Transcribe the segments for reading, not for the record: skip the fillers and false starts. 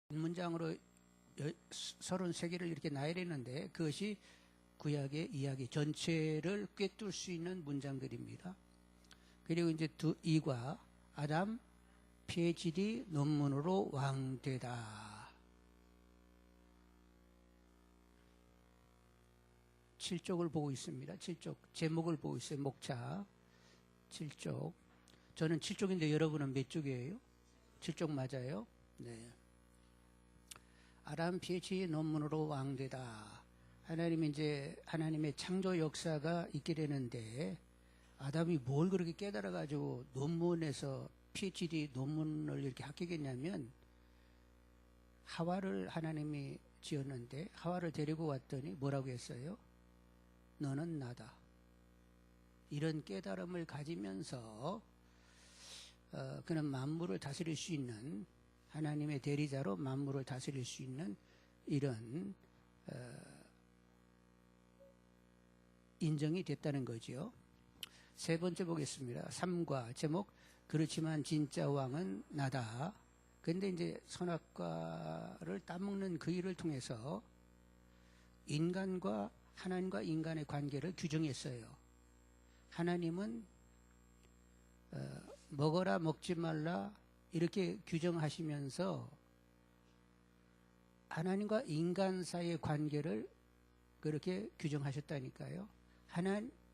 문장으로 33개를 이렇게 나열했는데 그것이 구약의 이야기 전체를 꿰뚫을 수 있는 문장들입니다. 그리고 이제 2과 아담 PhD 논문으로 왕되다. 7쪽을 보고 있습니다. 7쪽 제목을 보고 있어요. 목차 7쪽. 저는 7쪽인데 여러분은 몇 쪽이에요? 7쪽 맞아요? 네. 아담 PhD 논문으로 왕되다. 하나님이 이제 하나님의 창조 역사가 있게 되는데 아담이 뭘 그렇게 깨달아가지고 논문에서 PhD 논문을 이렇게 합격했냐면 하와를 하나님이 지었는데 하와를 데리고 왔더니 뭐라고 했어요? 너는 나다. 이런 깨달음을 가지면서 그는 만물을 다스릴 수 있는 하나님의 대리자로 만물을 다스릴 수 있는 이런 인정이 됐다는 거죠. 세 번째 보겠습니다. 3과 제목 그렇지만 진짜 왕은 나다. 그런데 이제 선악과를 따먹는 그 일을 통해서 인간과 하나님과 인간의 관계를 규정했어요. 하나님은 먹어라 먹지 말라 이렇게 규정하시면서 하나님과 인간 사이의 관계를 그렇게 규정하셨다니까요.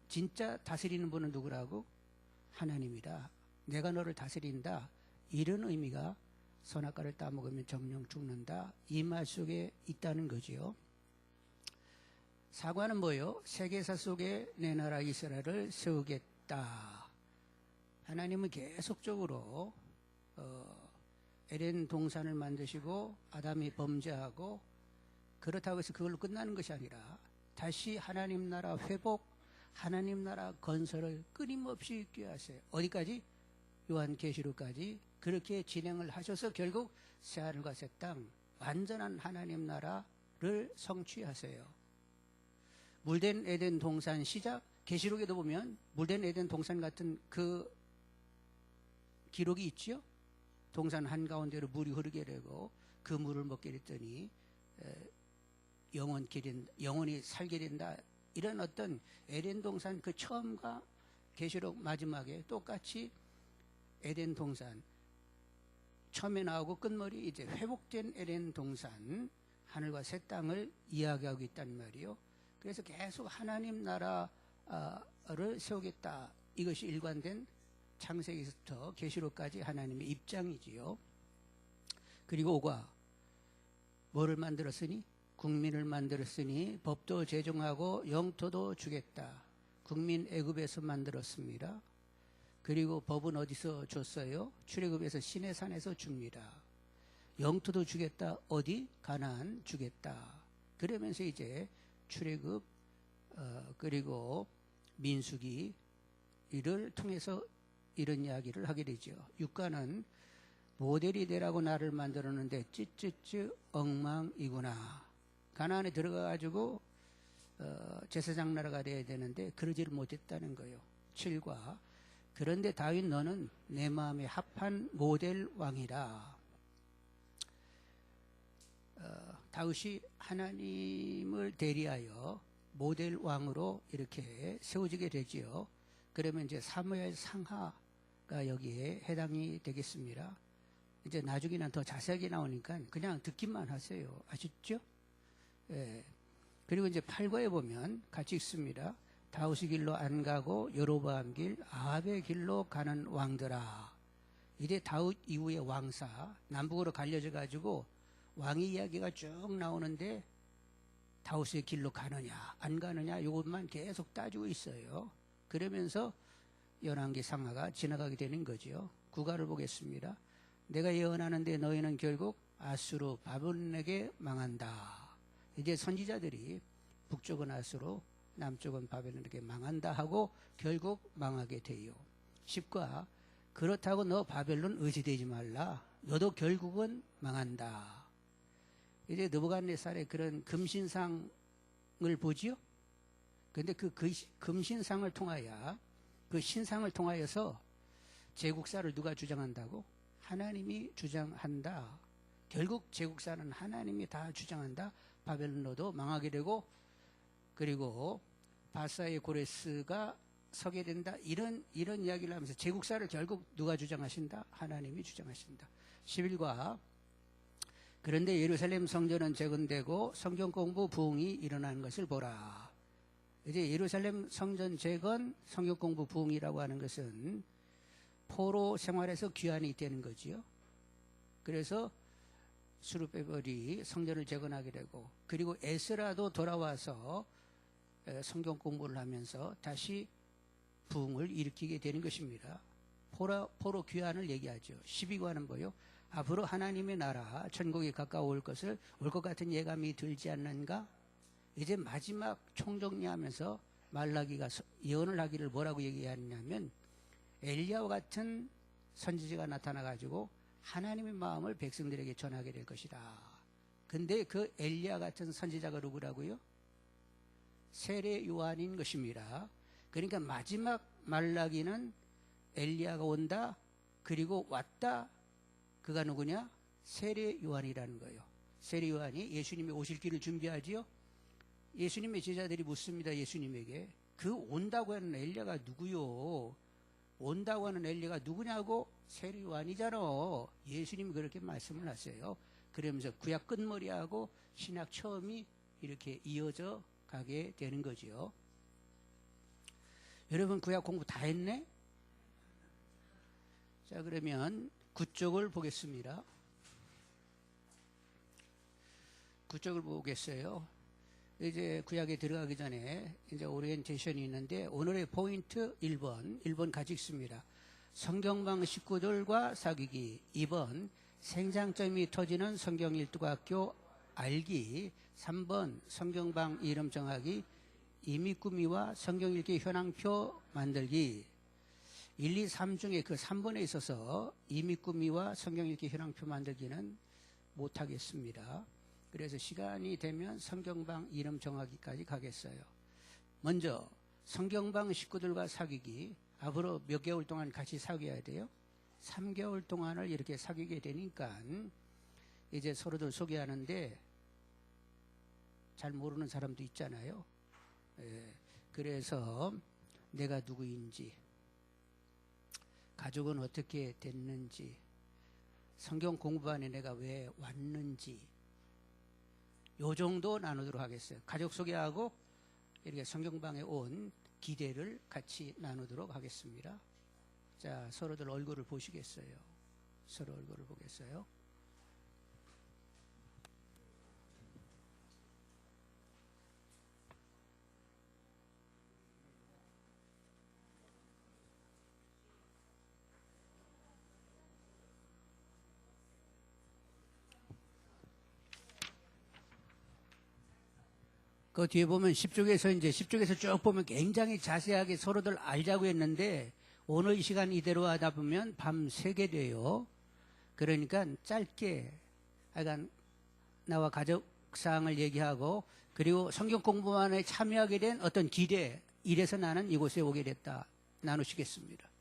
진짜 다스리는 분은 누구라고? 하나님이다. 내가 너를 다스린다. 이런 의미가 선악과를 따먹으면 정령 죽는다. 이 말 속에 있다는 거지요. 사과는 뭐예요? 세계사 속에 내 나라 이스라엘을 세우겠다. 하나님은 계속적으로 에덴 동산을 만드시고 아담이 범죄하고 그렇다고 해서 그걸로 끝나는 것이 아니라 다시 하나님 나라 회복, 하나님 나라 건설을 끊임없이 있게 하세요. 어디까지? 요한계시록까지 그렇게 진행을 하셔서 결국 새하늘과 새 땅 완전한 하나님 나라를 성취하세요. 물된 에덴 동산 시작, 계시록에도 보면 물된 에덴 동산 같은 그 기록이 있죠. 동산 한가운데로 물이 흐르게 되고 그 물을 먹게 됐더니 영원히 살게 된다. 이런 어떤 에덴 동산 그 처음과 계시록 마지막에 똑같이 에덴 동산 처음에 나오고 끝머리 이제 회복된 에덴 동산 하늘과 새 땅을 이야기하고 있단 말이에요. 그래서 계속 하나님 나라를 세우겠다. 이것이 일관된 창세기부터 계시록까지 하나님의 입장이지요. 그리고 5가 뭐를 만들었으니? 국민을 만들었으니 법도 제정하고 영토도 주겠다. 국민 애굽에서 만들었습니다. 그리고 법은 어디서 줬어요? 출애굽에서 시내산에서 줍니다. 영토도 주겠다. 어디? 가나안 주겠다. 그러면서 이제 출애굽 그리고 민수기 이를 통해서 이런 이야기를 하게 되죠. 6가는 모델이 되라고 나를 만들었는데 찌찌찌 엉망이구나. 가나안에 들어가가지고 제사장 나라가 돼야 되는데 그러지를 못했다는 거예요. 7과 그런데 다윗 너는 내 마음에 합한 모델 왕이라. 다윗이 하나님을 대리하여 모델 왕으로 이렇게 세워지게 되지요. 그러면 이제 사무엘 상하가 여기에 해당이 되겠습니다. 이제 나중에는 더 자세하게 나오니까 그냥 듣기만 하세요. 아셨죠? 예. 그리고 이제 8과에 보면 같이 읽습니다. 다윗의 길로 안 가고 여로보암 길, 아합의 길로 가는 왕들아. 이제 다윗 이후의 왕사 남북으로 갈려져 가지고 왕의 이야기가 쭉 나오는데 다윗의 길로 가느냐 안 가느냐 이것만 계속 따지고 있어요. 그러면서 열왕기 상하가 지나가게 되는 거죠. 9가를 보겠습니다. 내가 예언하는데 너희는 결국 아수르 바벨론에게 망한다. 이제 선지자들이 북쪽은 아수르 남쪽은 바벨론에게 망한다 하고 결국 망하게 돼요. 10과 그렇다고 너 바벨론 의지되지 말라. 너도 결국은 망한다. 이제 느부갓네살의 그런 금신상을 보지요. 그런데 그 금신상을 통하여 그 신상을 통하여서 제국사를 누가 주장한다고? 하나님이 주장한다. 결국 제국사는 하나님이 다 주장한다. 바벨론도 망하게 되고 그리고 바사의 고레스가 서게 된다. 이런 이야기를 하면서 제국사를 결국 누가 주장하신다? 하나님이 주장하신다. 11과 그런데 예루살렘 성전은 재건되고 성경 공부 부흥이 일어나는 것을 보라. 이제 예루살렘 성전 재건, 성경 공부 부흥이라고 하는 것은 포로 생활에서 귀환이 되는 거지요. 그래서 스룹베벨이 성전을 재건하게 되고 그리고 에스라도 돌아와서 성경 공부를 하면서 다시 부흥을 일으키게 되는 것입니다. 포로 귀환을 얘기하죠. 12과는 뭐요? 앞으로 하나님의 나라 천국이 가까워올 것을 올 것 같은 예감이 들지 않는가? 이제 마지막 총정리하면서 말라기가 예언을 하기를 뭐라고 얘기하느냐면 엘리야와 같은 선지자가 나타나가지고 하나님의 마음을 백성들에게 전하게 될 것이다. 근데 그 엘리야 같은 선지자가 누구라고요? 세례 요한인 것입니다. 그러니까 마지막 말라기는 엘리야가 온다. 그리고 왔다. 그가 누구냐? 세례 요한이라는 거예요. 세례 요한이 예수님이 오실 길을 준비하지요. 예수님의 제자들이 묻습니다. 예수님에게 그 온다고 하는 엘리야가 누구요? 온다고 하는 엘리야가 누구냐고? 세례 요한이잖아. 예수님이 그렇게 말씀을 하세요. 그러면서 구약 끝머리하고 신약 처음이 이렇게 이어져 가게 되는 거지요. 여러분 구약 공부 다 했네? 자, 그러면 9쪽을 보겠습니다. 9쪽을 보겠어요. 이제 구약에 들어가기 전에 이제 오리엔테이션이 있는데 오늘의 포인트 1번 같이 읽습니다. 성경방 식구들과 사귀기. 2번 생장점이 터지는 성경 일두학교 알기. 3번 성경방 이름 정하기. 이미 꾸미와 성경 읽기 현황표 만들기. 1, 2, 3 중에 그 3번에 있어서 이미 꾸미와 성경 읽기 현황표 만들기는 못하겠습니다. 그래서 시간이 되면 성경방 이름 정하기까지 가겠어요. 먼저 성경방 식구들과 사귀기. 앞으로 몇 개월 동안 같이 사귀어야 돼요? 3개월 동안을 이렇게 사귀게 되니까 이제 서로들 소개하는데 잘 모르는 사람도 있잖아요. 그래서 내가 누구인지, 가족은 어떻게 됐는지, 성경 공부반에 내가 왜 왔는지 요 정도 나누도록 하겠어요. 가족 소개하고 이렇게 성경방에 온 기대를 같이 나누도록 하겠습니다. 자, 서로들 얼굴을 보시겠어요? 서로 얼굴을 보겠어요? 그 뒤에 보면 10쪽에서 쭉 보면 굉장히 자세하게 서로들 알자고 했는데 오늘 이 시간 이대로 하다 보면 밤 새게 돼요. 그러니까 짧게 약간 나와 가족 사항을 얘기하고 그리고 성경 공부만에 참여하게 된 어떤 기대, 이래서 나는 이곳에 오게 됐다 나누시겠습니다.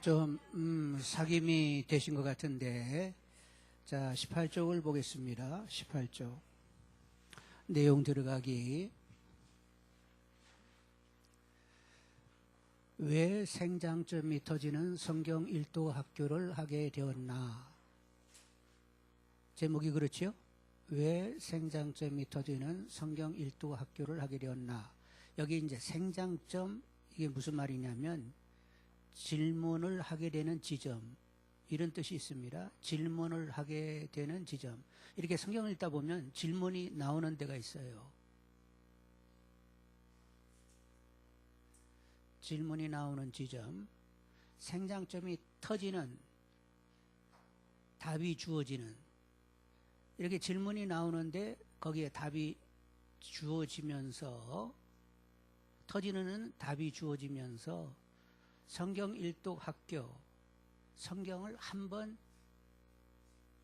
좀 사김이 되신 것 같은데, 자 18쪽을 보겠습니다. 18쪽 내용 들어가기. 왜 생장점이 터지는 성경 1도 학교를 하게 되었나? 제목이 그렇죠? 왜 생장점이 터지는 성경 1도 학교를 하게 되었나? 여기 이제 생장점, 이게 무슨 말이냐면 질문을 하게 되는 지점, 이런 뜻이 있습니다. 질문을 하게 되는 지점. 이렇게 성경을 읽다 보면 질문이 나오는 데가 있어요. 질문이 나오는 지점, 생장점이 터지는, 답이 주어지는, 이렇게 질문이 나오는데 거기에 답이 주어지면서, 터지는 답이 주어지면서 성경 일독 학교, 성경을 한번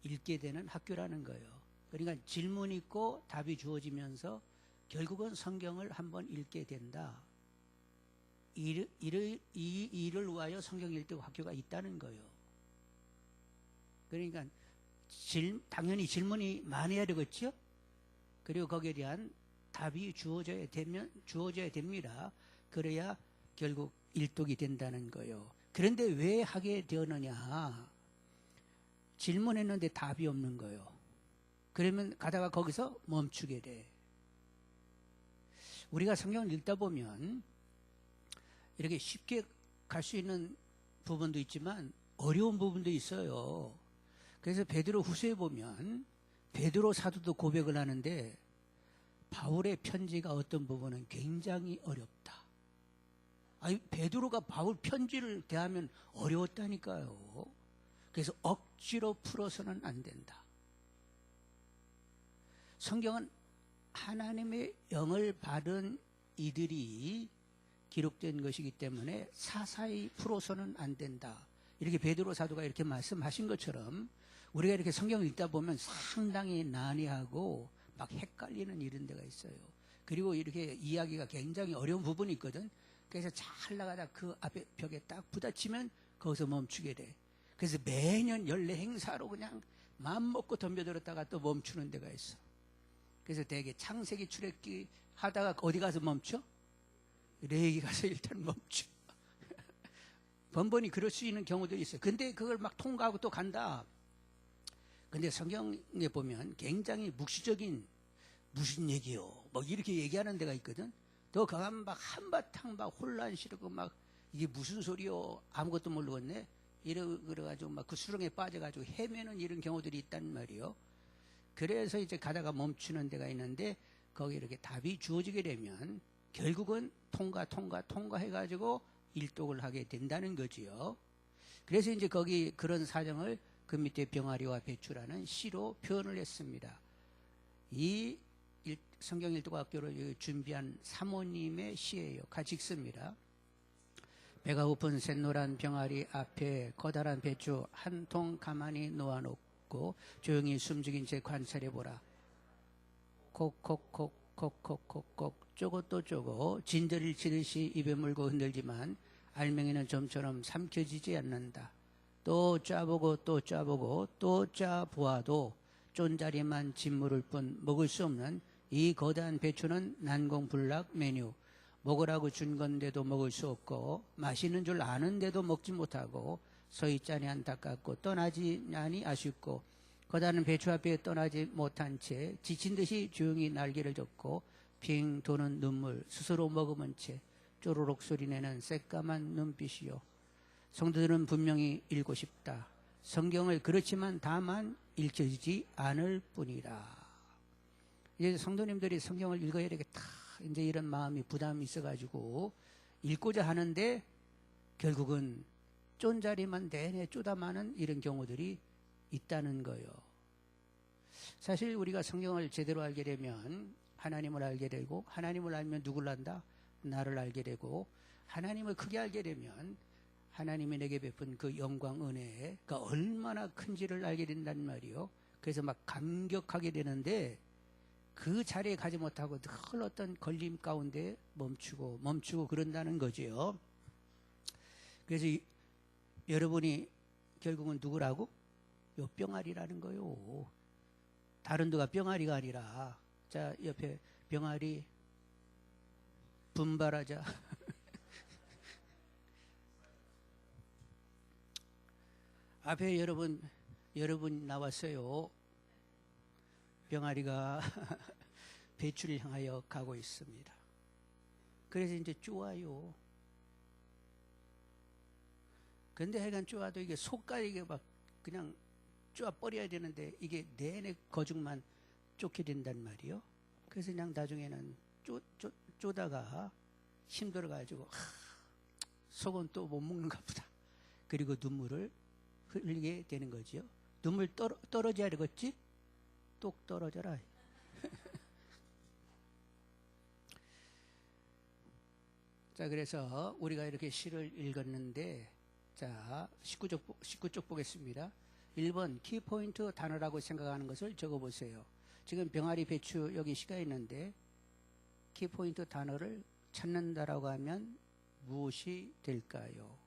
읽게 되는 학교라는 거예요. 그러니까 질문이 있고 답이 주어지면서 결국은 성경을 한번 읽게 된다. 이 일을 위하여 성경 일독 학교가 있다는 거예요. 그러니까 당연히 질문이 많아야 되겠죠. 그리고 거기에 대한 답이 주어져야 됩니다. 그래야 결국 일독이 된다는 거예요. 그런데 왜 하게 되었느냐? 질문했는데 답이 없는 거예요. 그러면 가다가 거기서 멈추게 돼. 우리가 성경을 읽다 보면 이렇게 쉽게 갈 수 있는 부분도 있지만 어려운 부분도 있어요. 그래서 베드로 후서에 보면 베드로 사도도 고백을 하는데 바울의 편지가 어떤 부분은 굉장히 어렵다. 아니, 베드로가 바울 편지를 대하면 어려웠다니까요. 그래서 억지로 풀어서는 안 된다. 성경은 하나님의 영을 받은 이들이 기록된 것이기 때문에 사사히 풀어서는 안 된다. 이렇게 베드로 사도가 이렇게 말씀하신 것처럼 우리가 이렇게 성경을 읽다 보면 상당히 난해하고 막 헷갈리는 이런 데가 있어요. 그리고 이렇게 이야기가 굉장히 어려운 부분이 있거든. 그래서 잘 나가다 그 앞에 벽에 딱 부딪히면 거기서 멈추게 돼. 그래서 매년 연례 행사로 그냥 마음 먹고 덤벼들었다가 또 멈추는 데가 있어. 그래서 대개 창세기 출애굽기 하다가 어디 가서 멈춰? 레위기 가서 일단 멈춰. 번번이 그럴 수 있는 경우들이 있어요. 근데 그걸 막 통과하고 또 간다. 근데 성경에 보면 굉장히 묵시적인 무슨 얘기요? 뭐 이렇게 얘기하는 데가 있거든. 더 가면 막 한바탕 막 혼란스럽고 막 이게 무슨 소리요? 아무것도 모르겠네. 그래가지고 막 그 수렁에 빠져가지고 헤매는 이런 경우들이 있단 말이요. 그래서 이제 가다가 멈추는 데가 있는데 거기 이렇게 답이 주어지게 되면 결국은 통과해가지고 일독을 하게 된다는 거지요. 그래서 이제 거기 그런 사정을 그 밑에 병아리와 배추라는 시로 표현을 했습니다. 이 성경 일독학교를 준비한 사모님의 시예요. 같이 읽습니다. 배가 고픈 샛노란 병아리 앞에 커다란 배추 한 통 가만히 놓아놓고 조용히 숨죽인 채 관찰해보라. 콕콕콕 쪼고 또 쪼고 진저리를 치듯이 입에 물고 흔들지만 알맹이는 좀처럼 삼켜지지 않는다. 또 짜보고 또 짜보고 또 짜보아도 쫀자리만 짓무를 뿐 먹을 수 없는 이 거대한 배추는 난공불락 메뉴. 먹으라고 준 건데도 먹을 수 없고 맛있는 줄 아는데도 먹지 못하고 서있자니 안타깝고 떠나지냐니 아쉽고 거다는 배추 앞에 떠나지 못한 채 지친 듯이 조용히 날개를 젓고 빙 도는 눈물 스스로 머금은 채 쪼르륵 소리내는 새까만 눈빛이요. 성도들은 분명히 읽고 싶다. 성경을 그렇지만 다만 읽혀지지 않을 뿐이라. 이제 성도님들이 성경을 읽어야 되겠다. 이제 이런 마음이 부담이 있어가지고 읽고자 하는데 결국은 쫀자리만 내내 쪼다마는 이런 경우들이 있다는 거예요. 사실 우리가 성경을 제대로 알게 되면 하나님을 알게 되고 하나님을 알면 누구를 안다? 나를 알게 되고 하나님을 크게 알게 되면 하나님이 내게 베푼 그 영광 은혜가 얼마나 큰지를 알게 된단 말이요. 그래서 막 감격하게 되는데 그 자리에 가지 못하고 늘 어떤 걸림 가운데 멈추고 그런다는 거지요. 그래서 여러분이 결국은 누구라고? 요 병아리라는 거요. 다른 누가 병아리가 아니라, 자, 옆에 병아리 분발하자. 앞에 여러분 나왔어요. 병아리가 배출을 향하여 가고 있습니다. 그래서 이제 쪼아요. 근데 하여간 쪼아도 이게 속까지 이게 막 그냥 쪼아 버려야 되는데 이게 내내 거죽만 쫓게 된단 말이요. 그래서 그냥 나중에는 쪼다가 힘들어가지고 속은 또 못 먹는가 보다. 그리고 눈물을 흘리게 되는 거지요. 눈물 떨어져야 되겠지? 똑 떨어져라. 자, 그래서 우리가 이렇게 시를 읽었는데, 자, 19쪽 보겠습니다. 1번 키포인트 단어라고 생각하는 것을 적어보세요. 지금 병아리 배추 여기 시가 있는데 키포인트 단어를 찾는다라고 하면 무엇이 될까요?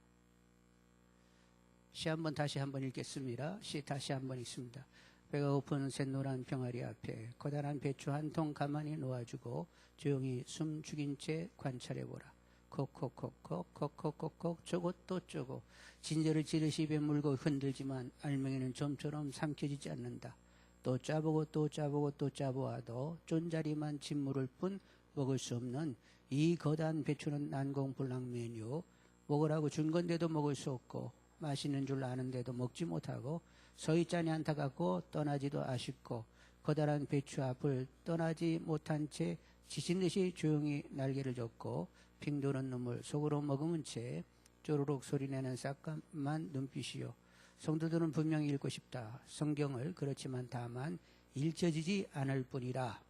시 다시 한번 읽겠습니다. 시 다시 한번 읽습니다. 배가 고픈 샛노란 병아리 앞에 커다란 배추 한 통 가만히 놓아주고 조용히 숨 죽인 채 관찰해보라. 콕콕콕콕 저것도 쪼고 진저를 지르시 입에 물고 흔들지만 알맹이는 좀처럼 삼켜지지 않는다. 또 짜보고 또 짜보고 또 짜보아도 쫀자리만 짓무를 뿐 먹을 수 없는 이 거대한 배추는 난공불락메뉴. 먹으라고 준 건데도 먹을 수 없고 맛있는 줄 아는데도 먹지 못하고 서있자니 안타깝고 떠나지도 아쉽고 커다란 배추 앞을 떠나지 못한 채 지친 듯이 조용히 날개를 젓고 핑 도는 눈물 속으로 머금은 채 쪼르륵 소리내는 싹감만 눈빛이요. 성도들은 분명히 읽고 싶다. 성경을 그렇지만 다만 읽혀지지 않을 뿐이라.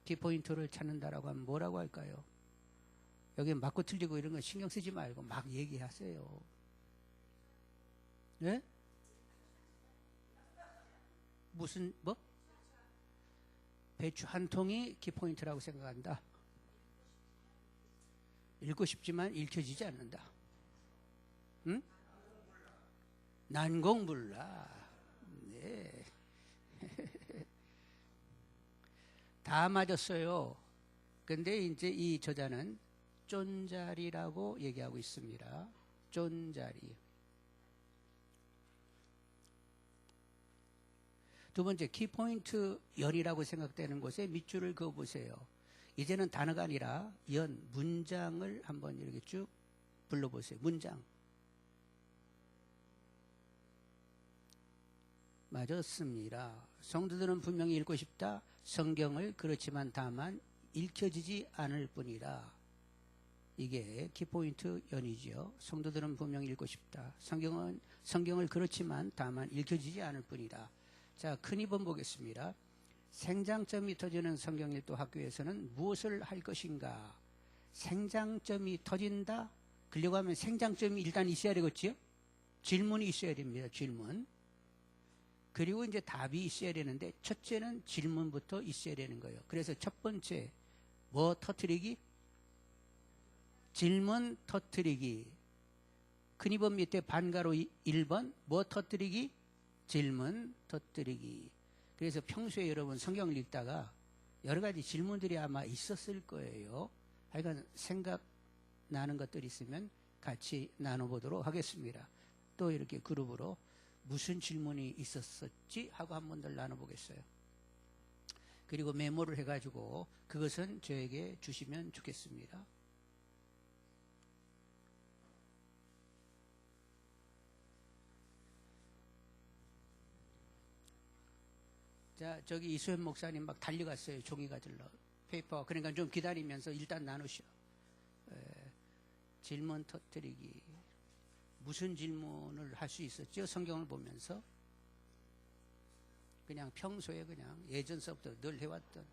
키포인트를 찾는다라고 하면 뭐라고 할까요? 여기 맞고 틀리고 이런 거 신경 쓰지 말고 막 얘기하세요. 네? 무슨 뭐? 배추 한 통이 키포인트라고 생각한다. 읽고 싶지만 읽혀지지 않는다. 응? 난공불락. 네. 다 맞았어요. 근데 이제 이 저자는 쫀자리라고 얘기하고 있습니다. 쫀자리. 두 번째, 키포인트 연이라고 생각되는 곳에 밑줄을 그어보세요. 이제는 단어가 아니라 연, 문장을 한번 이렇게 쭉 불러보세요. 문장. 맞았습니다. 성도들은 분명히 읽고 싶다. 성경을 그렇지만 다만 읽혀지지 않을 뿐이라. 이게 키포인트 연이지요. 성도들은 분명히 읽고 싶다. 성경을 그렇지만 다만 읽혀지지 않을 뿐이라. 자, 큰 2번 보겠습니다. 생장점이 터지는 성경일도 학교에서는 무엇을 할 것인가? 생장점이 터진다? 그러려고 하면 생장점이 일단 있어야 되겠지요? 질문이 있어야 됩니다. 질문. 그리고 이제 답이 있어야 되는데 첫째는 질문부터 있어야 되는 거예요. 그래서 첫 번째 뭐 터뜨리기? 질문 터뜨리기. 큰 2번 밑에 반가로 1번 뭐 터뜨리기? 질문 터뜨리기. 그래서 평소에 여러분 성경을 읽다가 여러 가지 질문들이 아마 있었을 거예요. 하여간 생각나는 것들이 있으면 같이 나눠보도록 하겠습니다. 또 이렇게 그룹으로 무슨 질문이 있었었지 하고 한 번 더 나눠보겠어요. 그리고 메모를 해가지고 그것은 저에게 주시면 좋겠습니다. 자, 저기 이수연 목사님 막 달려갔어요. 종이 가지러. 페이퍼. 그러니까 좀 기다리면서 일단 나누시오. 질문 터뜨리기. 무슨 질문을 할 수 있었죠? 성경을 보면서. 그냥 평소에 그냥 예전서부터 늘 해왔던.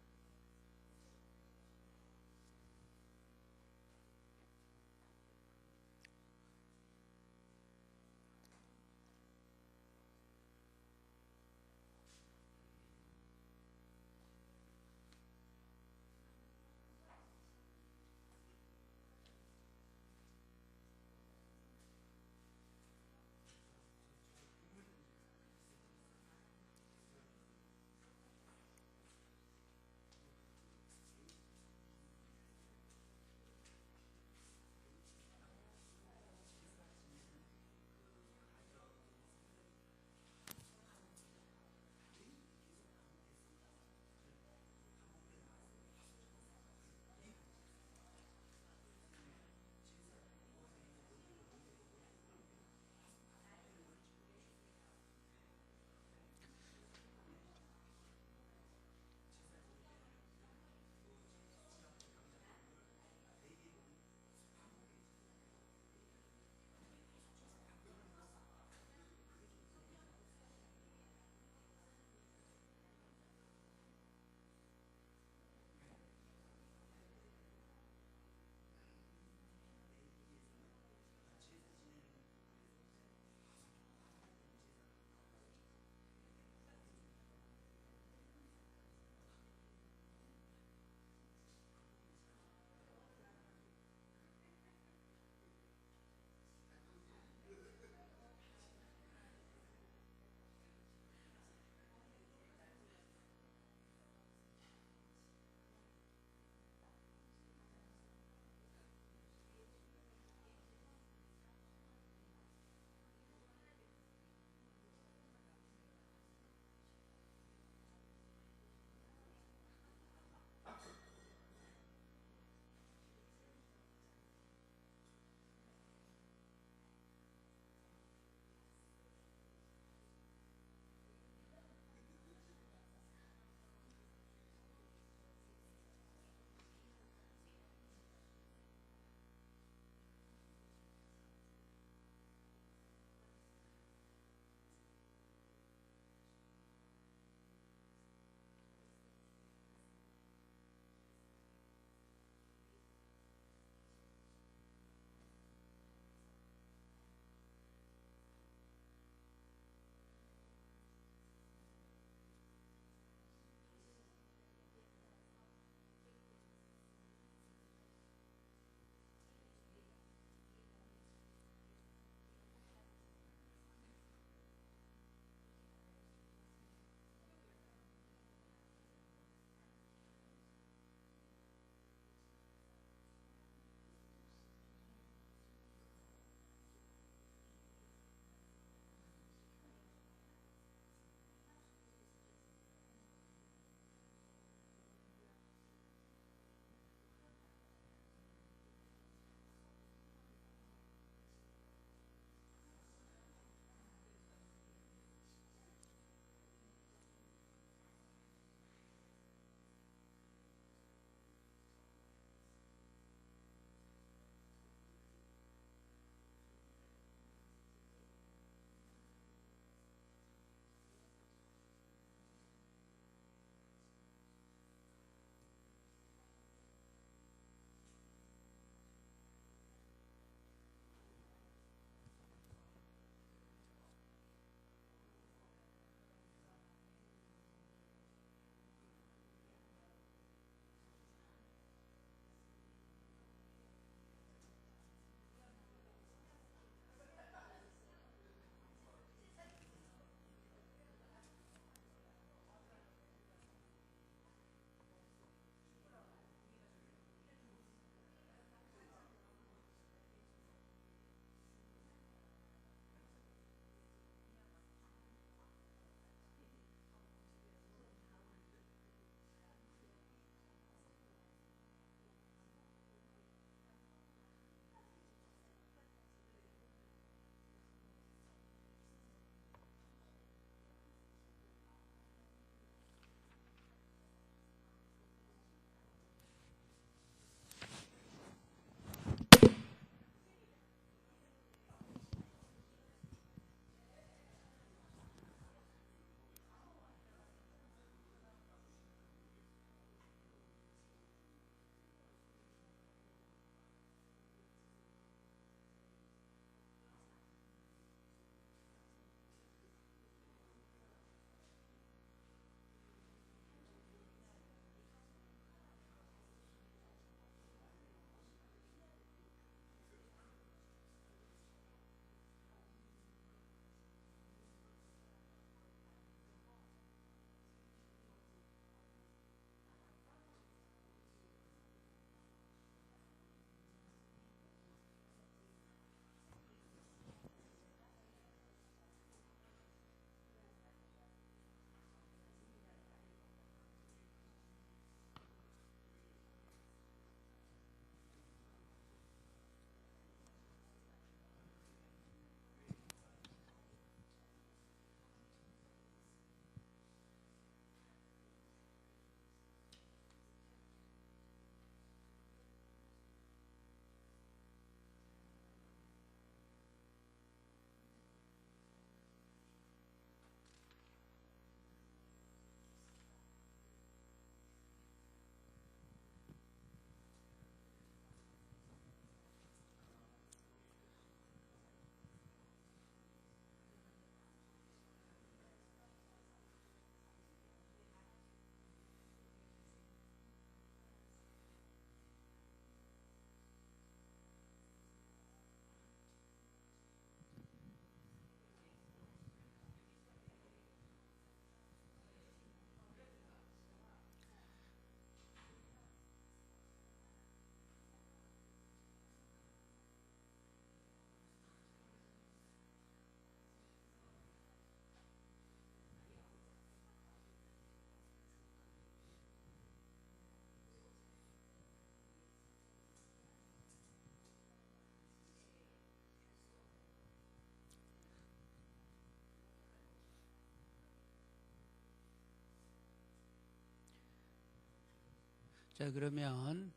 자, 그러면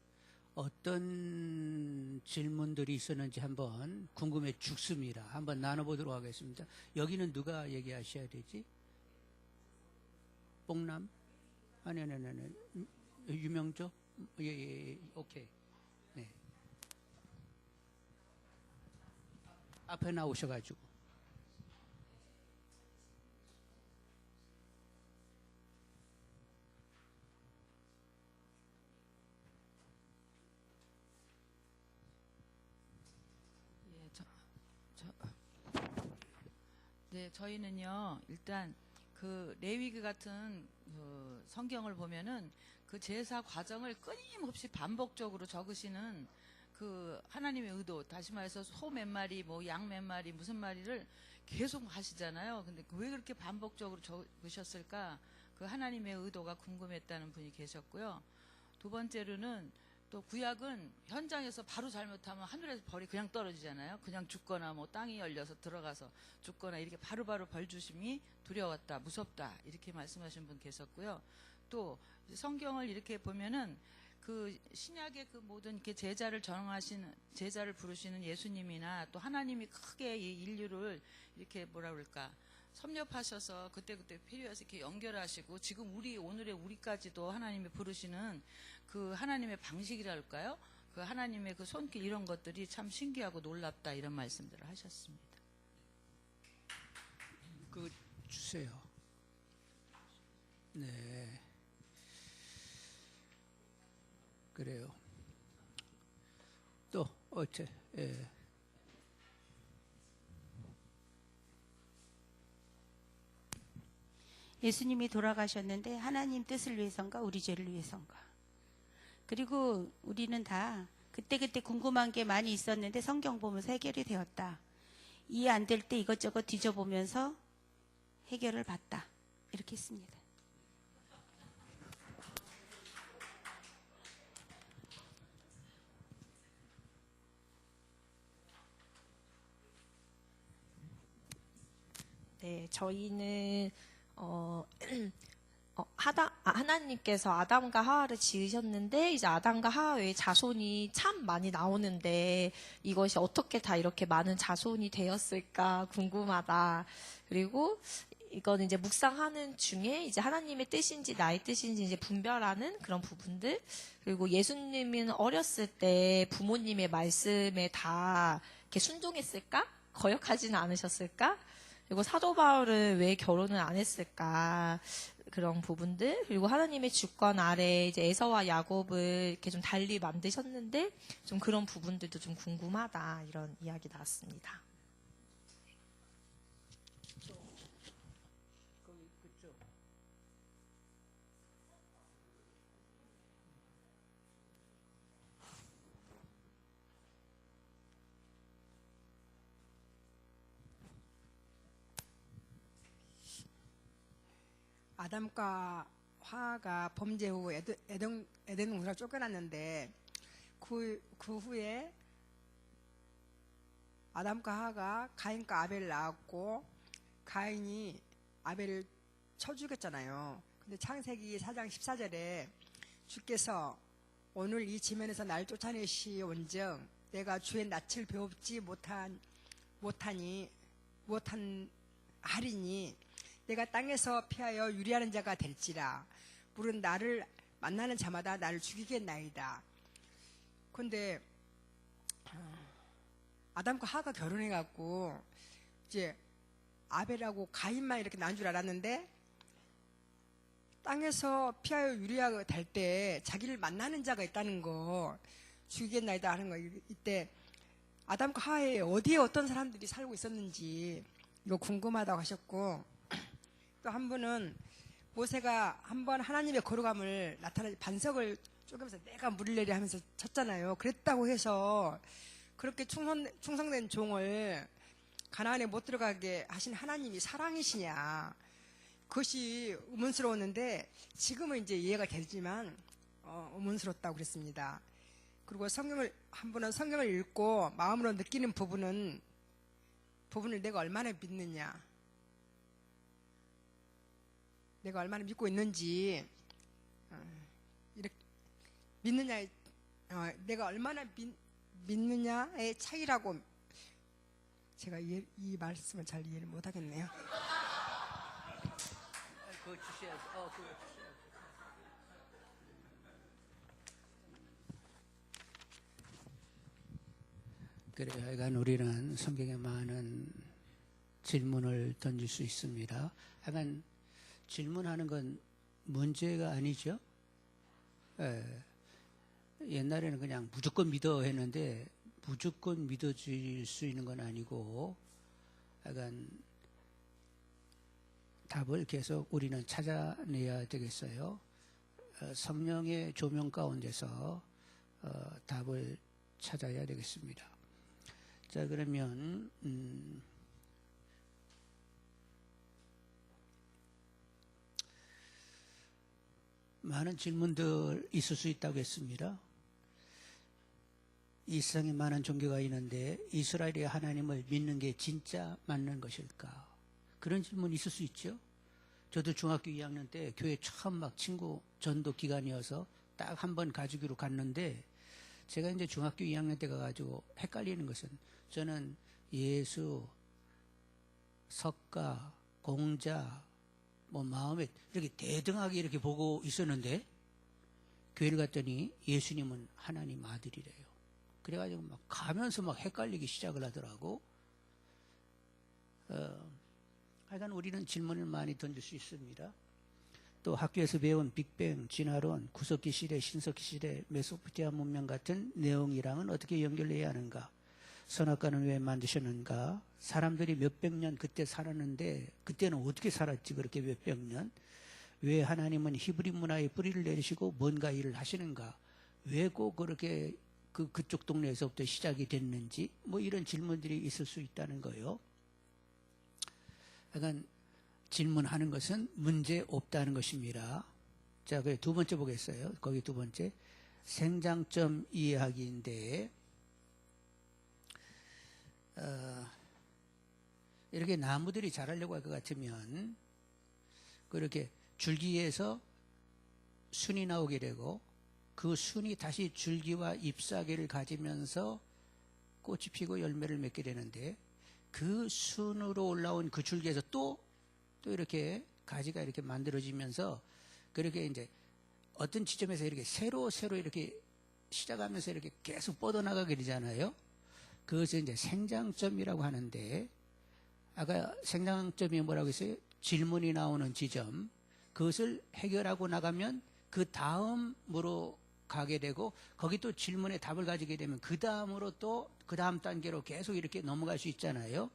어떤 질문들이 있었는지 한번 궁금해 죽습니다. 한번 나눠보도록 하겠습니다. 여기는 누가 얘기하셔야 되지? 뽕남? 아니. 유명조? 예, 오케이. 네. 앞에 나오셔가지고. 예, 네, 저희는요, 일단 그 레위기 같은 그 성경을 보면은 그 제사 과정을 끊임없이 반복적으로 적으시는 그 하나님의 의도, 다시 말해서 소 몇 마리, 뭐 양 몇 마리, 무슨 마리를 계속 하시잖아요. 근데 왜 그렇게 반복적으로 적으셨을까? 그 하나님의 의도가 궁금했다는 분이 계셨고요. 두 번째로는 또 구약은 현장에서 바로 잘못하면 하늘에서 벌이 그냥 떨어지잖아요. 그냥 죽거나 뭐 땅이 열려서 들어가서 죽거나 이렇게 바로바로 벌 주심이 두려웠다, 무섭다 이렇게 말씀하신 분 계셨고요. 또 성경을 이렇게 보면은 그 신약의 그 모든 이렇게 제자를 부르시는 예수님이나 또 하나님이 크게 이 인류를 이렇게 뭐라 그럴까 섭렵하셔서 그때그때 필요해서 이렇게 연결하시고 지금 오늘의 우리까지도 하나님이 부르시는 그 하나님의 방식이랄까요? 그 하나님의 그 손길 이런 것들이 참 신기하고 놀랍다 이런 말씀들을 하셨습니다. 그 주세요. 네. 그래요. 또 예. 예수님이 돌아가셨는데 하나님 뜻을 위해서인가 우리 죄를 위해서인가. 그리고 우리는 다 그때그때 궁금한 게 많이 있었는데 성경 보면서 해결이 되었다. 이해 안 될 때 이것저것 뒤져보면서 해결을 받다. 이렇게 했습니다. 네, 저희는 하나님께서 아담과 하와를 지으셨는데 이제 아담과 하와의 자손이 참 많이 나오는데 이것이 어떻게 다 이렇게 많은 자손이 되었을까 궁금하다. 그리고 이거는 이제 묵상하는 중에 이제 하나님의 뜻인지 나의 뜻인지 이제 분별하는 그런 부분들. 그리고 예수님은 어렸을 때 부모님의 말씀에 다 이렇게 순종했을까? 거역하지는 않으셨을까? 그리고 사도 바울은 왜 결혼을 안 했을까? 그런 부분들. 그리고 하나님의 주권 아래 이제 에서와 야곱을 이렇게 좀 달리 만드셨는데 좀 그런 부분들도 좀 궁금하다. 이런 이야기 나왔습니다. 아담과 하와가 범죄 후 에덴 동산을 쫓겨났는데 그 후에 아담과 하와가 가인과 아벨을 낳았고 가인이 아벨을 쳐 죽였잖아요. 근데 창세기 4장 14절에 주께서 오늘 이 지면에서 날 쫓아내시온즉 내가 주의 낯을 배웁지 하리니 내가 땅에서 피하여 유리하는 자가 될지라 물은 나를 만나는 자마다 나를 죽이겠나이다. 근데 아담과 하가 결혼해갖고 이제 아벨하고 가인만 이렇게 난 줄 알았는데 땅에서 피하여 유리하게 될 때 자기를 만나는 자가 있다는 거 죽이겠나이다 하는 거. 이때 아담과 하에 어디에 어떤 사람들이 살고 있었는지 이거 궁금하다고 하셨고, 또 한 분은 모세가 한번 하나님의 거룩함을 나타내 반석을 쪼개면서 내가 물을 내리 하면서 쳤잖아요. 그랬다고 해서 그렇게 충성된 종을 가나안에 못 들어가게 하신 하나님이 사랑이시냐, 그것이 의문스러웠는데 지금은 이제 이해가 되지만 의문스럽다고 그랬습니다. 그리고 한 분은 성경을 읽고 마음으로 느끼는 부분을 내가 얼마나 믿느냐, 내가 얼마나 믿고 있는지 믿느냐의 내가 얼마나 믿느냐의 차이라고 제가 이 말씀을 잘 이해를 못하겠네요. 그거 주셔야지. 그거 주셔야지. 그래요. 하여간 우리는 성경에 많은 질문을 던질 수 있습니다. 하여간 질문하는 건 문제가 아니죠. 예. 옛날에는 그냥 무조건 믿어 했는데 무조건 믿어줄 수 있는 건 아니고 약간 답을 계속 우리는 찾아내야 되겠어요. 성령의 조명 가운데서 답을 찾아야 되겠습니다. 자, 그러면 많은 질문들 있을 수 있다고 했습니다. 이 세상에 많은 종교가 있는데 이스라엘의 하나님을 믿는 게 진짜 맞는 것일까? 그런 질문이 있을 수 있죠. 저도 중학교 2학년 때 교회 처음 막 친구 전도 기간이어서 딱 한 번 가주기로 갔는데 제가 이제 중학교 2학년 때 가가지고 헷갈리는 것은 저는 예수, 석가, 공자, 뭐 마음에 이렇게 대등하게 이렇게 보고 있었는데 교회를 갔더니 예수님은 하나님 아들이래요. 그래가지고 막 가면서 막 헷갈리기 시작을 하더라고. 하여간 우리는 질문을 많이 던질 수 있습니다. 또 학교에서 배운 빅뱅, 진화론, 구석기 시대, 신석기 시대, 메소포타미아 문명 같은 내용이랑은 어떻게 연결해야 하는가? 선악과는 왜 만드셨는가? 사람들이 몇백 년 그때 살았는데 그때는 어떻게 살았지 그렇게 몇백 년? 왜 하나님은 히브리 문화에 뿌리를 내리시고 뭔가 일을 하시는가? 왜 꼭 그렇게 그쪽 동네에서부터 시작이 됐는지 뭐 이런 질문들이 있을 수 있다는 거예요. 약간 질문하는 것은 문제 없다는 것입니다. 자, 그 두 번째 보겠어요. 거기 두 번째 생장점 이해하기인데 이렇게 나무들이 자라려고 할 것 같으면 그렇게 줄기에서 순이 나오게 되고 그 순이 다시 줄기와 잎사귀를 가지면서 꽃이 피고 열매를 맺게 되는데 그 순으로 올라온 그 줄기에서 또 이렇게 가지가 이렇게 만들어지면서 그렇게 이제 어떤 지점에서 이렇게 새로 이렇게 시작하면서 이렇게 계속 뻗어나가게 되잖아요. 그것을 이제 생장점이라고 하는데 아까 생장점이 뭐라고 했어요? 질문이 나오는 지점. 그것을 해결하고 나가면 그 다음으로 가게 되고 거기 또 질문에 답을 가지게 되면 그 다음으로 또 그 다음 단계로 계속 이렇게 넘어갈 수 있잖아요.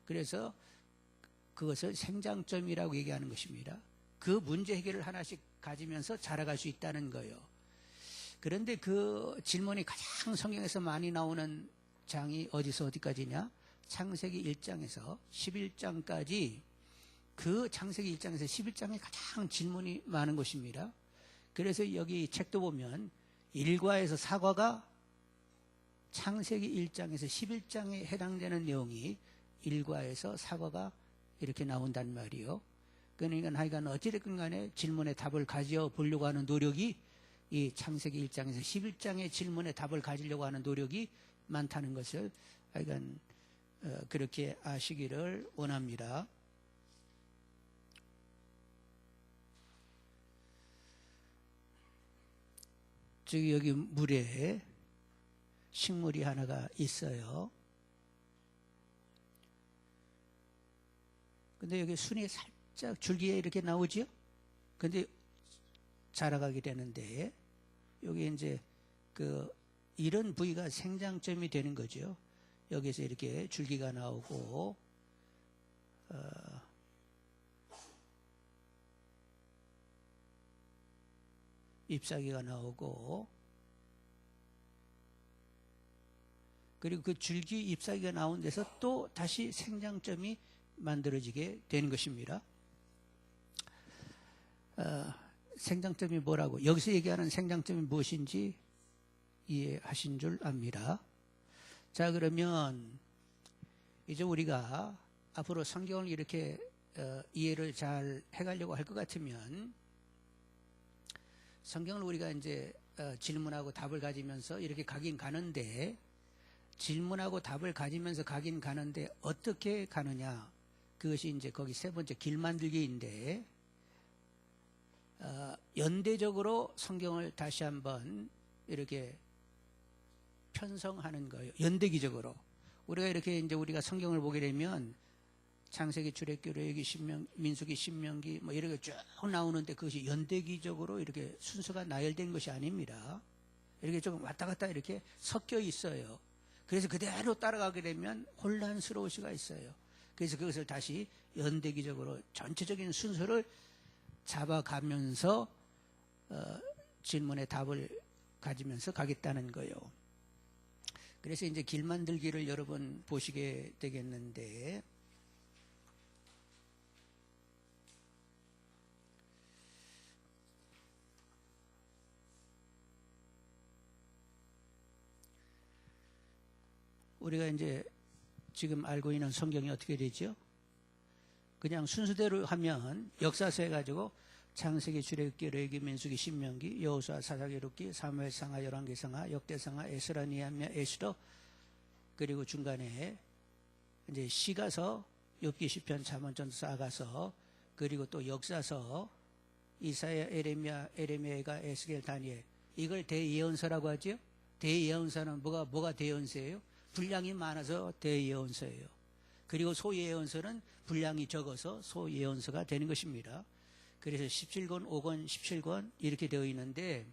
그래서 그것을 생장점이라고 얘기하는 것입니다. 그 문제 해결을 하나씩 가지면서 자라갈 수 있다는 거예요. 그런데 그 질문이 가장 성경에서 많이 나오는 장이 어디서 어디까지냐? 창세기 1장에서 11장까지 그 창세기 1장에서 11장에 가장 질문이 많은 것입니다. 그래서 여기 책도 보면 1과에서 4과가 창세기 1장에서 11장에 해당되는 내용이 1과에서 4과가 이렇게 나온단 말이에요. 그러니까 하여간 어찌됐건 간에 질문의 답을 가져보려고 하는 노력이 이 창세기 1장에서 11장의 질문의 답을 가지려고 하는 노력이 많다는 것을 하여간 그렇게 아시기를 원합니다. 즉 여기 물에 식물이 하나가 있어요. 근데 여기 순이 살짝 줄기에 이렇게 나오죠? 근데 자라가게 되는데 여기 이제 이런 부위가 생장점이 되는 거죠. 여기서 이렇게 줄기가 나오고 잎사귀가 나오고 그리고 그 줄기 잎사귀가 나온 데서 또 다시 생장점이 만들어지게 되는 것입니다. 생장점이 뭐라고? 여기서 얘기하는 생장점이 무엇인지 이해하신 줄 압니다. 자, 그러면 이제 우리가 앞으로 성경을 이렇게 이해를 잘 해가려고 할 것 같으면 성경을 우리가 이제 질문하고 답을 가지면서 이렇게 가긴 가는데, 질문하고 답을 가지면서 가긴 가는데 어떻게 가느냐, 그것이 이제 거기 세 번째 길 만들기인데, 연대적으로 성경을 다시 한번 이렇게 편성하는 거예요. 연대기적으로. 우리가 이렇게 이제 우리가 성경을 보게 되면 창세기, 출애굽기, 레위기, 민수기, 신명기 뭐 이렇게 쭉 나오는데 그것이 연대기적으로 이렇게 순서가 나열된 것이 아닙니다. 이렇게 좀 왔다 갔다 이렇게 섞여 있어요. 그래서 그대로 따라가게 되면 혼란스러울 수가 있어요. 그래서 그것을 다시 연대기적으로 전체적인 순서를 잡아가면서 질문에 답을 가지면서 가겠다는 거예요. 그래서 이제 길 만들기를 여러 번 보시게 되겠는데, 우리가 이제 지금 알고 있는 성경이 어떻게 되죠? 그냥 순서대로 하면 역사서 해가지고 창세기, 출애굽기, 레위기, 민수기, 신명기, 여호수아, 사사기, 룻기, 사무엘상하, 열왕기상하, 역대상하, 에스라, 니헤미야, 에스더, 그리고 중간에 이제 시가서, 욥기, 시편, 잠언,전도서, 아가서, 그리고 또 역사서, 이사야, 에레미야가, 에스겔, 다니엘, 이걸 대예언서라고 하죠. 대예언서는 뭐가 대예언서예요? 분량이 많아서 대예언서예요. 그리고 소예언서는 분량이 적어서 소예언서가 되는 것입니다. 그래서 17권, 5권, 17권 이렇게 되어 있는데,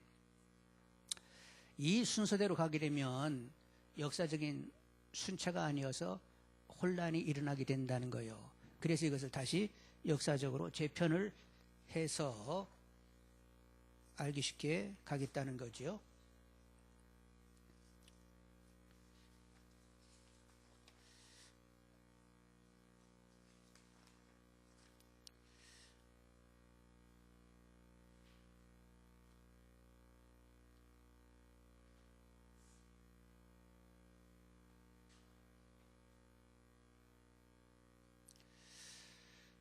이 순서대로 가게 되면 역사적인 순차가 아니어서 혼란이 일어나게 된다는 거예요. 그래서 이것을 다시 역사적으로 재편을 해서 알기 쉽게 가겠다는 거죠.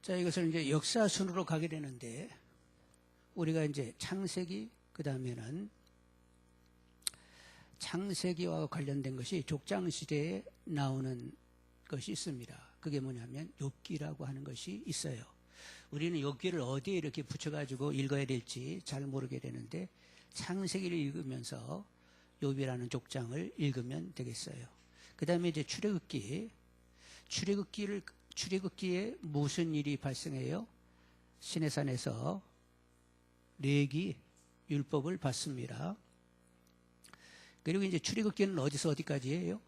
자, 이것을 이제 역사 순으로 가게 되는데, 우리가 이제 창세기, 그 다음에는 창세기와 관련된 것이 족장시대에 나오는 것이 있습니다. 그게 뭐냐면 욥기라고 하는 것이 있어요. 우리는 욥기를 어디에 이렇게 붙여가지고 읽어야 될지 잘 모르게 되는데, 창세기를 읽으면서 욥이라는 족장을 읽으면 되겠어요. 그 다음에 이제 출애굽기에 무슨 일이 발생해요? 시내산에서 레기 율법을 받습니다. 그리고 이제 출애굽기는 어디서 어디까지예요?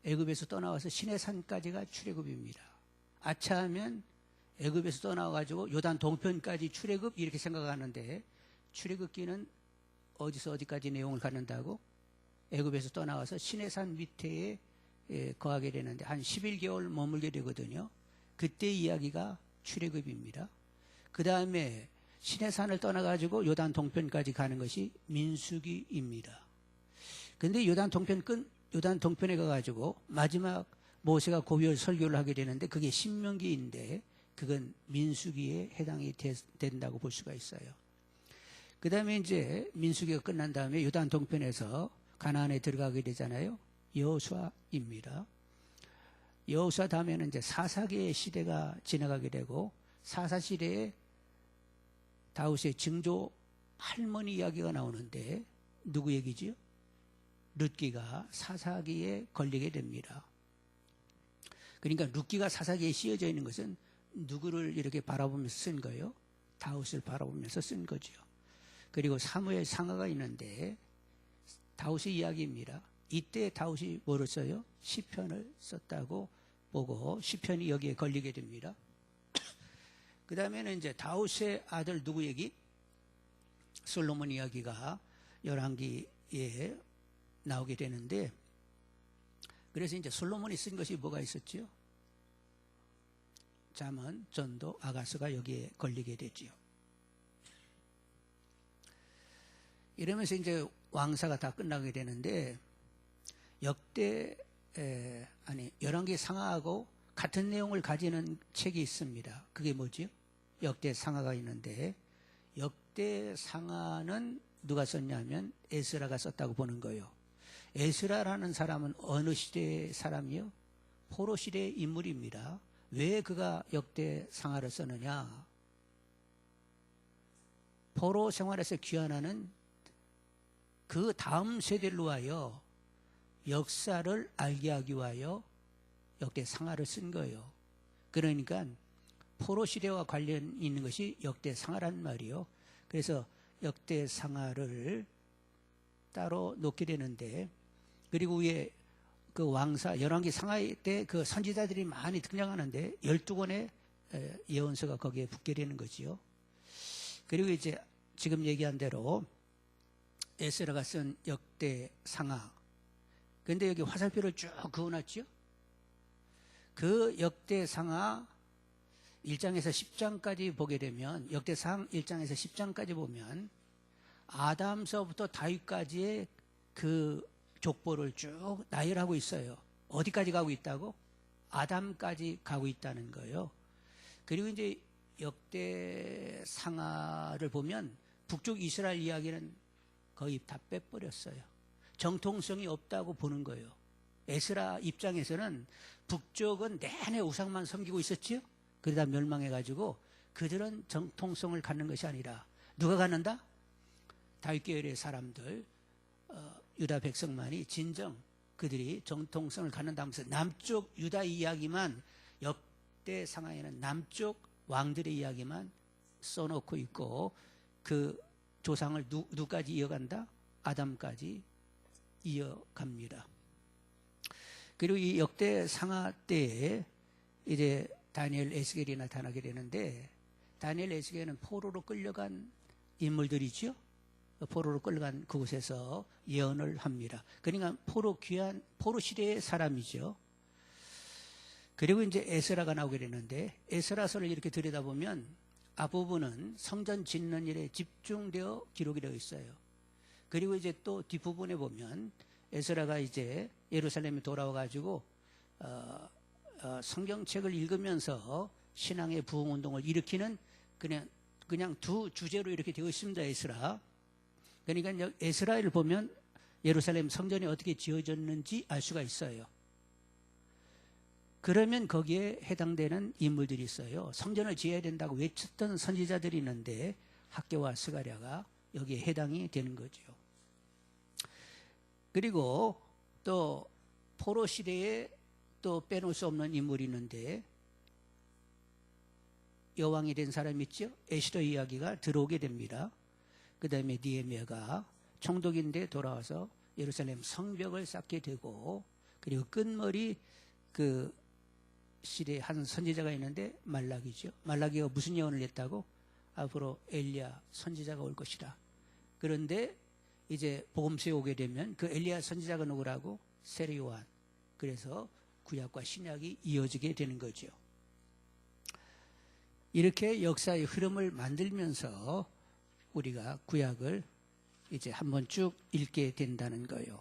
애굽에서 떠나와서 시내산까지가 출애굽입니다. 아차하면 애굽에서 떠나와가지고 요단 동편까지 출애굽 이렇게 생각하는데, 출애굽기는 어디서 어디까지 내용을 갖는다고? 애굽에서 떠나와서 시내산 밑에 거하게 되는데 한 11개월 머물게 되거든요. 그때 이야기가 출애굽입니다. 그 다음에 시내산을 떠나가지고 요단 동편까지 가는 것이 민수기입니다. 근데 요단 동편에 가가지고 마지막 모세가 고별 설교를 하게 되는데 그게 신명기인데 그건 민수기에 해당이 된다고 볼 수가 있어요. 그 다음에 이제 민수기가 끝난 다음에 요단 동편에서 가나안에 들어가게 되잖아요. 여호수아입니다. 여호수아 다음에는 이제 사사기의 시대가 지나가게 되고, 사사 시대에 다윗의 증조 할머니 이야기가 나오는데 누구 얘기지요? 룻기가 사사기에 걸리게 됩니다. 그러니까 룻기가 사사기에 씌어져 있는 것은 누구를 이렇게 바라보면서 쓴 거예요? 다윗을 바라보면서 쓴 거죠. 그리고 사무엘 상하가 있는데 다윗의 이야기입니다. 이때 다윗이 뭐를 써요? 시편을 썼다고 보고 시편이 여기에 걸리게 됩니다. 그 다음에는 이제 다윗의 아들 누구 얘기? 솔로몬 이야기가 열왕기에 나오게 되는데, 그래서 이제 솔로몬이 쓴 것이 뭐가 있었지요? 잠언, 전도, 아가서가 여기에 걸리게 되지요. 이러면서 이제 왕사가 다 끝나게 되는데, 열왕기 상하하고 같은 내용을 가지는 책이 있습니다. 그게 뭐지요? 역대 상하가 있는데, 역대 상하는 누가 썼냐면 에스라가 썼다고 보는 거예요. 에스라라는 사람은 어느 시대의 사람이요? 포로 시대의 인물입니다. 왜 그가 역대상하를 썼느냐? 포로 생활에서 귀환하는 그 다음 세대를 위하여 역사를 알게 하기 위하여 역대상하를 쓴 거예요. 그러니까 포로 시대와 관련 있는 것이 역대상하란 말이요. 그래서 역대상하를 따로 놓게 되는데, 그리고 위에 그 왕사 열왕기 상하이 때 그 선지자들이 많이 등장하는데 12권의 예언서가 거기에 붙게 되는 거지요. 그리고 이제 지금 얘기한 대로 에스라가 쓴 역대상하. 근데 여기 화살표를 쭉 그어놨죠. 그 역대상하 1장에서 10장까지 보게 되면, 역대상 1장에서 10장까지 보면 아담서부터 다윗까지의 그 족보를 쭉 나열하고 있어요. 어디까지 가고 있다고? 아담까지 가고 있다는 거예요. 그리고 이제 역대상하를 보면 북쪽 이스라엘 이야기는 거의 다 빼버렸어요. 정통성이 없다고 보는 거예요. 에스라 입장에서는 북쪽은 내내 우상만 섬기고 있었지요. 그러다 멸망해가지고 그들은 정통성을 갖는 것이 아니라 누가 갖는다? 다윗 계열의 사람들, 유다 백성만이 진정 그들이 정통성을 갖는다면서 남쪽 유다 이야기만, 역대상하에는 남쪽 왕들의 이야기만 써놓고 있고, 그 조상을 누구까지 이어간다? 아담까지 이어갑니다. 그리고 이 역대상하 때에 이제 다니엘, 에스겔이 나타나게 되는데, 다니엘, 에스겔은 포로로 끌려간 인물들이죠. 포로로 끌려간 그곳에서 예언을 합니다. 그러니까 포로 시대의 사람이죠. 그리고 이제 에스라가 나오게 되는데, 에스라서를 이렇게 들여다보면 앞부분은 성전 짓는 일에 집중되어 기록이 되어 있어요. 그리고 이제 또 뒷부분에 보면 에스라가 이제 예루살렘에 돌아와가지고 성경책을 읽으면서 신앙의 부흥운동을 일으키는 그냥 두 주제로 이렇게 되어 있습니다. 에스라. 그러니까 에스라를 보면 예루살렘 성전이 어떻게 지어졌는지 알 수가 있어요. 그러면 거기에 해당되는 인물들이 있어요. 성전을 지어야 된다고 외쳤던 선지자들이 있는데 학개와 스가랴가 여기에 해당이 되는 거죠. 그리고 또 포로 시대에 또 빼놓을 수 없는 인물이 있는데, 여왕이 된 사람이 있죠. 에스더 이야기가 들어오게 됩니다. 그 다음에 니에미아가 총독인데 돌아와서 예루살렘 성벽을 쌓게 되고, 그리고 끝머리 그 시대에 한 선지자가 있는데 말라기죠. 말라기가 무슨 예언을 했다고? 앞으로 엘리야 선지자가 올 것이다. 그런데 이제 복음서에 오게 되면 그 엘리야 선지자가 누구라고? 세례 요한. 그래서 구약과 신약이 이어지게 되는 거죠. 이렇게 역사의 흐름을 만들면서 우리가 구약을 이제 한번 쭉 읽게 된다는 거예요.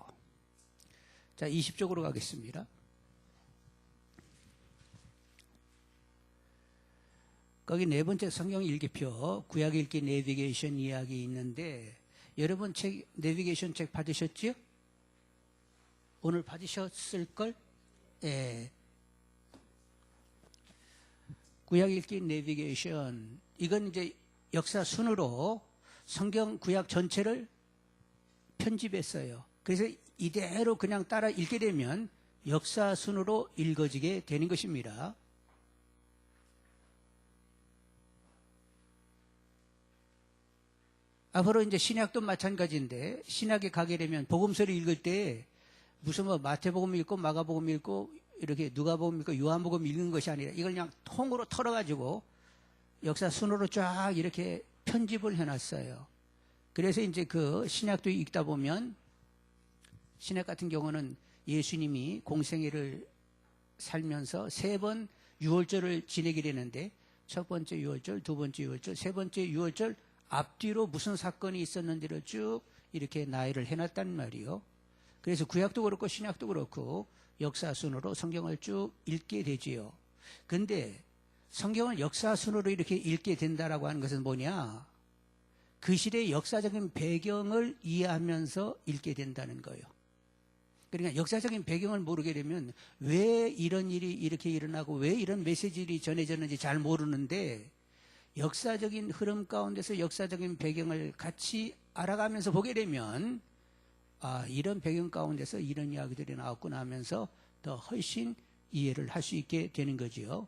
자, 20쪽으로 가겠습니다. 거기 네 번째 성경 일기표, 구약 읽기 내비게이션 이야기 있는데, 여러분 내비게이션 책 받으셨지요? 오늘 받으셨을걸? 예. 구약 읽기 내비게이션, 이건 이제 역사 순으로 성경 구약 전체를 편집했어요. 그래서 이대로 그냥 따라 읽게 되면 역사 순으로 읽어지게 되는 것입니다. 앞으로 이제 신약도 마찬가지인데, 신약에 가게 되면 복음서를 읽을 때 무슨 마태복음 읽고 마가복음 읽고 이렇게 누가복음 읽고 요한복음 읽는 것이 아니라 이걸 그냥 통으로 털어가지고 역사 순으로 쫙 이렇게 편집을 해놨어요. 그래서 이제 그 신약도 읽다 보면, 신약 같은 경우는 예수님이 공생애를 살면서 3번 유월절을 지내게 되는데, 첫 번째 유월절, 두 번째 유월절, 세 번째 유월절 앞뒤로 무슨 사건이 있었는지를 쭉 이렇게 나열을 해놨단 말이요. 그래서 구약도 그렇고 신약도 그렇고 역사순으로 성경을 쭉 읽게 되지요. 근데 성경을 역사순으로 이렇게 읽게 된다라고 하는 것은 뭐냐? 그 시대의 역사적인 배경을 이해하면서 읽게 된다는 거예요. 그러니까 역사적인 배경을 모르게 되면 왜 이런 일이 이렇게 일어나고 왜 이런 메시지들이 전해졌는지 잘 모르는데 역사적인 흐름 가운데서 역사적인 배경을 같이 알아가면서 보게 되면 아, 이런 배경 가운데서 이런 이야기들이 나왔구나 하면서 더 훨씬 이해를 할 수 있게 되는 거지요.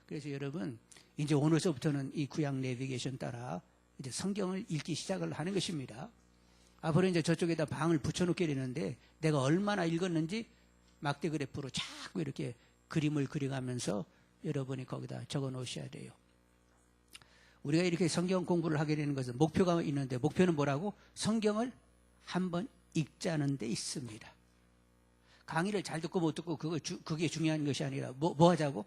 그래서 여러분 이제 오늘서부터는 이 구약 내비게이션 따라 이제 성경을 읽기 시작을 하는 것입니다. 앞으로 이제 저쪽에다 방을 붙여놓게 되는데 내가 얼마나 읽었는지 막대 그래프로 자꾸 이렇게 그림을 그려가면서 여러분이 거기다 적어 놓으셔야 돼요. 우리가 이렇게 성경 공부를 하게 되는 것은 목표가 있는데 목표는 뭐라고? 성경을 한번 읽자는 데 있습니다. 강의를 잘 듣고 못 듣고 그게 중요한 것이 아니라 뭐 하자고?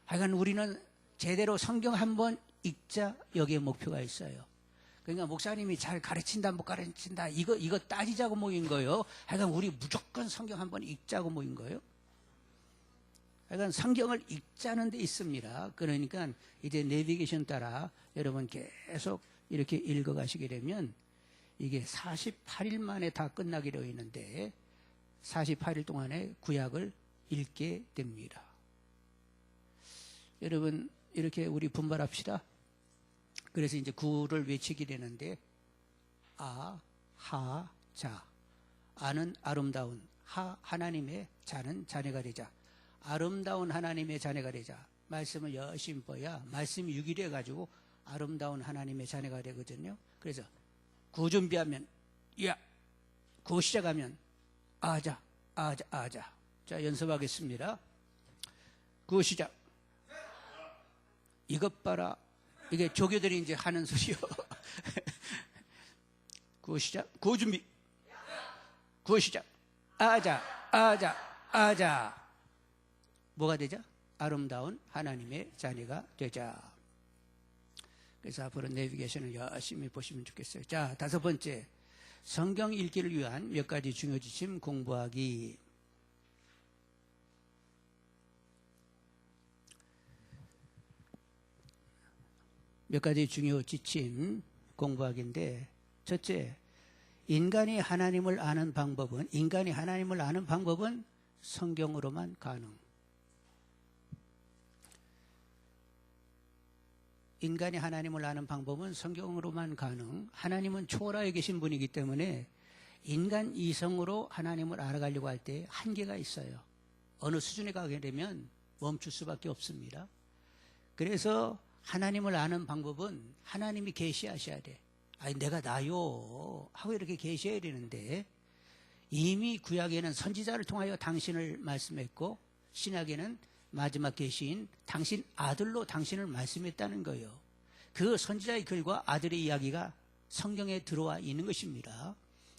하여간 우리는 제대로 성경 한번 읽자 여기에 목표가 있어요. 그러니까 목사님이 잘 가르친다 못 가르친다 이거 따지자고 모인 거예요. 하여간 우리 무조건 성경 한번 읽자고 모인 거예요. 하여간 성경을 읽자는 데 있습니다. 그러니까 이제 내비게이션 따라 여러분 계속 이렇게 읽어가시게 되면 이게 48일 만에 다 끝나게 되어 있는데 48일 동안에 구약을 읽게 됩니다. 여러분 이렇게 우리 분발합시다. 그래서 이제 구를 외치게 되는데 아, 하, 자. 아는 아름다운, 하나님의 자는 자녀가 되자. 아름다운 하나님의 자녀가 되자. 말씀을 열심히 봐야 말씀이 유기돼 가지고 아름다운 하나님의 자녀가 되거든요. 그래서 구 준비하면 야, 구 시작하면 아자, 아자, 아자. 자, 연습하겠습니다. 구 시작. 이것 봐라. 이게 조교들이 이제 하는 소리요. 구 시작. 구 준비. 구 시작. 아자, 아자, 아자. 뭐가 되자? 아름다운 하나님의 자녀가 되자. 그래서 앞으로 내비게이션을 열심히 보시면 좋겠어요. 자, 다섯 번째. 성경 읽기를 위한 몇 가지 중요 지침 공부하기. 몇 가지 중요 지침 공부하기인데, 첫째, 인간이 하나님을 아는 방법은 성경으로만 가능. 인간이 하나님을 아는 방법은 성경으로만 가능. 하나님은 초월하에 계신 분이기 때문에 인간 이성으로 하나님을 알아가려고 할 때 한계가 있어요. 어느 수준에 가게 되면 멈출 수밖에 없습니다. 그래서 하나님을 아는 방법은 하나님이 계시하셔야 돼. 아니 내가 나요 하고 이렇게 계셔야 되는데 이미 구약에는 선지자를 통하여 당신을 말씀했고 신약에는 마지막 계시인 당신 아들로 당신을 말씀했다는 거예요. 그 선지자의 글과 아들의 이야기가 성경에 들어와 있는 것입니다.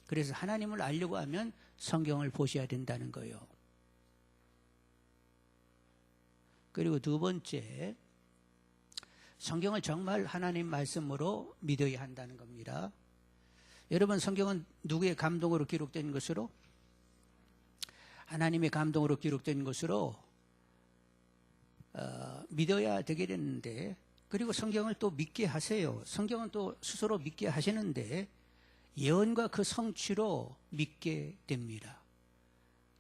그래서 하나님을 알려고 하면 성경을 보셔야 된다는 거예요. 그리고 두 번째, 성경을 정말 하나님 말씀으로 믿어야 한다는 겁니다. 여러분 성경은 누구의 감동으로 기록된 것으로? 하나님의 감동으로 기록된 것으로 믿어야 되게 되는데, 그리고 성경을 또 믿게 하세요. 성경은 또 스스로 믿게 하시는데 예언과 그 성취로 믿게 됩니다.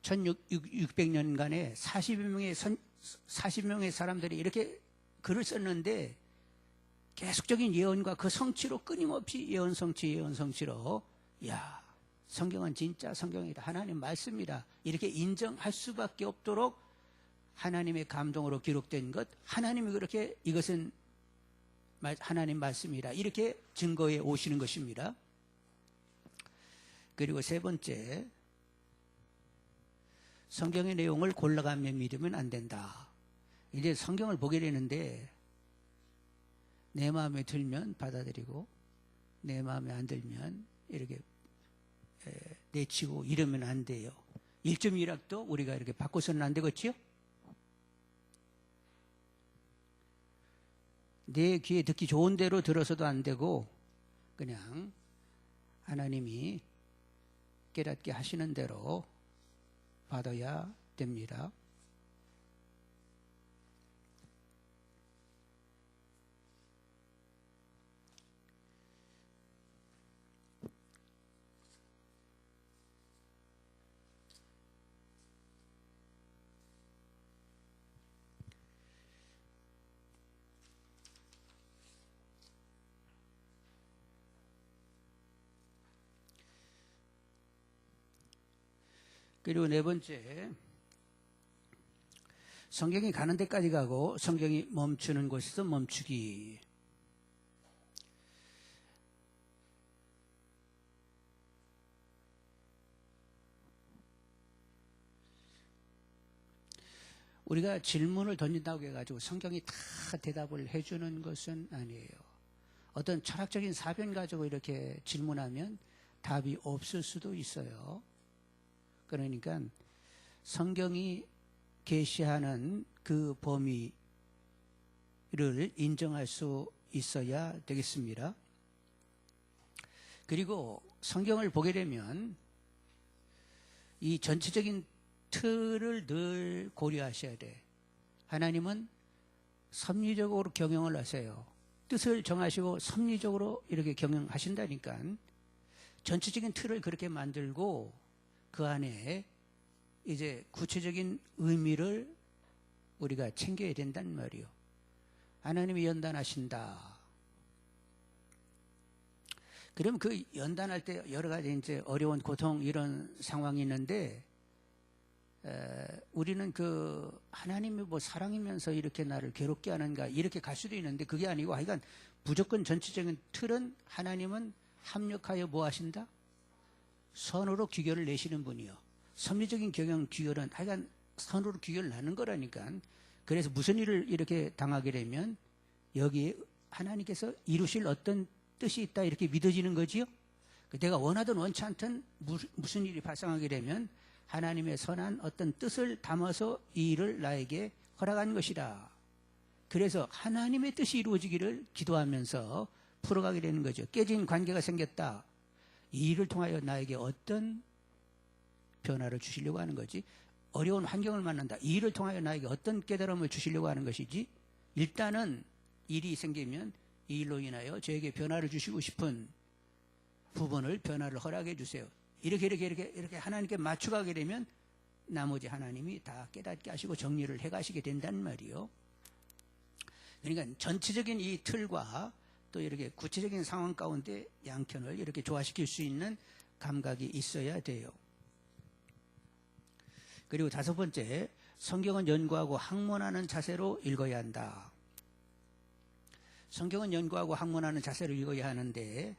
1600년간에 40명의 사람들이 이렇게 글을 썼는데 계속적인 예언과 그 성취로 끊임없이 예언 성취로 야, 성경은 진짜 성경이다. 하나님 말씀이다. 이렇게 인정할 수밖에 없도록 하나님의 감동으로 기록된 것, 하나님이 그렇게 이것은 하나님 말씀이다. 이렇게 증거해 오시는 것입니다. 그리고 세 번째, 성경의 내용을 골라가며 믿으면 안 된다. 이제 성경을 보게 되는데 내 마음에 들면 받아들이고 내 마음에 안 들면 이렇게 내치고 이러면 안 돼요. 1.1학도 우리가 이렇게 바꿔서는 안 되겠지요? 내 귀에 듣기 좋은 대로 들어서도 안 되고 그냥 하나님이 깨닫게 하시는 대로 받아야 됩니다. 그리고 네 번째, 성경이 가는 데까지 가고 성경이 멈추는 곳에서 멈추기. 우리가 질문을 던진다고 해가지고 성경이 다 대답을 해주는 것은 아니에요. 어떤 철학적인 사변 가지고 이렇게 질문하면 답이 없을 수도 있어요. 그러니까 성경이 계시하는 그 범위를 인정할 수 있어야 되겠습니다. 그리고 성경을 보게 되면 이 전체적인 틀을 늘 고려하셔야 돼. 하나님은 섭리적으로 경영을 하세요. 뜻을 정하시고 섭리적으로 이렇게 경영하신다니까 전체적인 틀을 그렇게 만들고 그 안에 이제 구체적인 의미를 우리가 챙겨야 된단 말이요. 하나님이 연단하신다. 그럼 그 연단할 때 여러 가지 이제 어려운 고통 이런 상황이 있는데 우리는 그 하나님이 뭐 사랑이면서 이렇게 나를 괴롭게 하는가 이렇게 갈 수도 있는데 그게 아니고 하여간 무조건 전체적인 틀은 하나님은 합력하여 뭐 하신다? 선으로 규결을 내시는 분이요. 섭리적인 경영 규결은 하여간 선으로 규결을 나는 거라니까. 그래서 무슨 일을 이렇게 당하게 되면 여기에 하나님께서 이루실 어떤 뜻이 있다 이렇게 믿어지는 거지요. 내가 원하든 원치 않든 무슨 일이 발생하게 되면 하나님의 선한 어떤 뜻을 담아서 이 일을 나에게 허락한 것이다. 그래서 하나님의 뜻이 이루어지기를 기도하면서 풀어가게 되는 거죠. 깨진 관계가 생겼다. 이 일을 통하여 나에게 어떤 변화를 주시려고 하는 거지. 어려운 환경을 만난다. 이 일을 통하여 나에게 어떤 깨달음을 주시려고 하는 것이지. 일단은 일이 생기면 이 일로 인하여 저에게 변화를 주시고 싶은 부분을 변화를 허락해 주세요. 이렇게 하나님께 맞춰가게 되면 나머지 하나님이 다 깨닫게 하시고 정리를 해가시게 된단 말이요. 그러니까 전체적인 이 틀과 또 이렇게 구체적인 상황 가운데 양편을 이렇게 조화시킬 수 있는 감각이 있어야 돼요. 그리고 다섯 번째, 성경은 연구하고 학문하는 자세로 읽어야 한다. 성경은 연구하고 학문하는 자세로 읽어야 하는데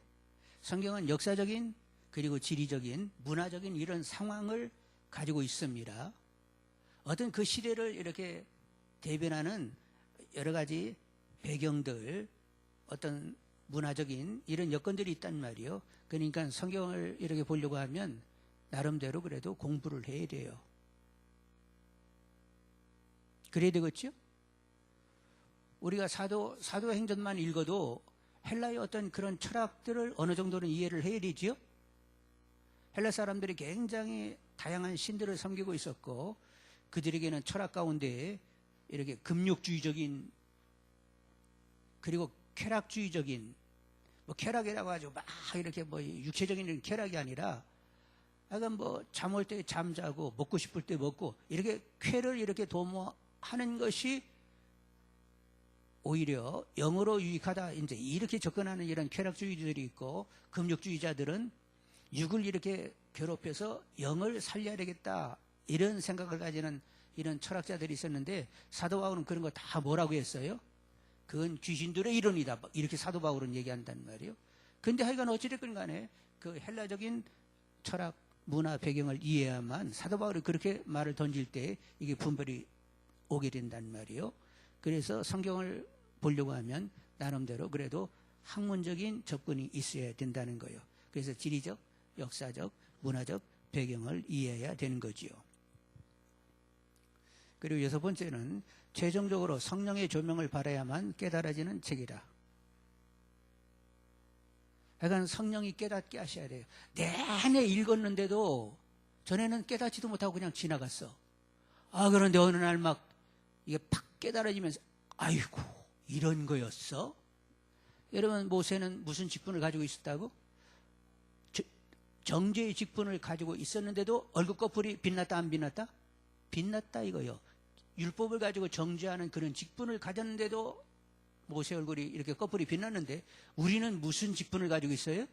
성경은 역사적인 그리고 지리적인 문화적인 이런 상황을 가지고 있습니다. 어떤 그 시대를 이렇게 대변하는 여러 가지 배경들 어떤 문화적인 이런 여건들이 있단 말이에요. 그러니까 성경을 이렇게 보려고 하면 나름대로 그래도 공부를 해야 돼요. 그래야 되겠죠? 우리가 사도행전만 읽어도 헬라의 어떤 그런 철학들을 어느 정도는 이해를 해야 되지요? 헬라 사람들이 굉장히 다양한 신들을 섬기고 있었고 그들에게는 철학 가운데 이렇게 금욕주의적인 그리고 쾌락주의적인 뭐 쾌락이라고 하죠. 막 이렇게 뭐 육체적인 쾌락이 아니라 약간 뭐 잠 올 때 잠자고 먹고 싶을 때 먹고 이렇게 쾌를 이렇게 도모하는 것이 오히려 영으로 유익하다 이제 이렇게 접근하는 이런 쾌락주의자들이 있고 금욕주의자들은 육을 이렇게 괴롭혀서 영을 살려야 되겠다 이런 생각을 가지는 이런 철학자들이 있었는데 사도 바울은 그런 거 다 뭐라고 했어요? 그건 귀신들의 이론이다 이렇게 사도 바울은 얘기한단 말이에요. 근데 하여간 어찌됐건 간에 그 헬라적인 철학 문화 배경을 이해해야만 사도 바울이 그렇게 말을 던질 때 이게 분별이 오게 된단 말이에요. 그래서 성경을 보려고 하면 나름대로 그래도 학문적인 접근이 있어야 된다는 거예요. 그래서 지리적, 역사적, 문화적 배경을 이해해야 되는 거지요. 그리고 여섯 번째는 최종적으로 성령의 조명을 받아야만 깨달아지는 책이다. 약간 성령이 깨닫게 하셔야 돼요. 내내 읽었는데도 전에는 깨닫지도 못하고 그냥 지나갔어. 그런데 어느 날 막 이게 팍 깨달아지면서 아이고 이런 거였어? 여러분 모세는 무슨 직분을 가지고 있었다고? 정죄의 직분을 가지고 있었는데도 얼굴 꺼풀이 빛났다 안 빛났다? 빛났다 이거요. 율법을 가지고 정죄하는 그런 직분을 가졌는데도 모세 얼굴이 이렇게 꺼풀이 빛났는데 우리는 무슨 직분을 가지고 있어요?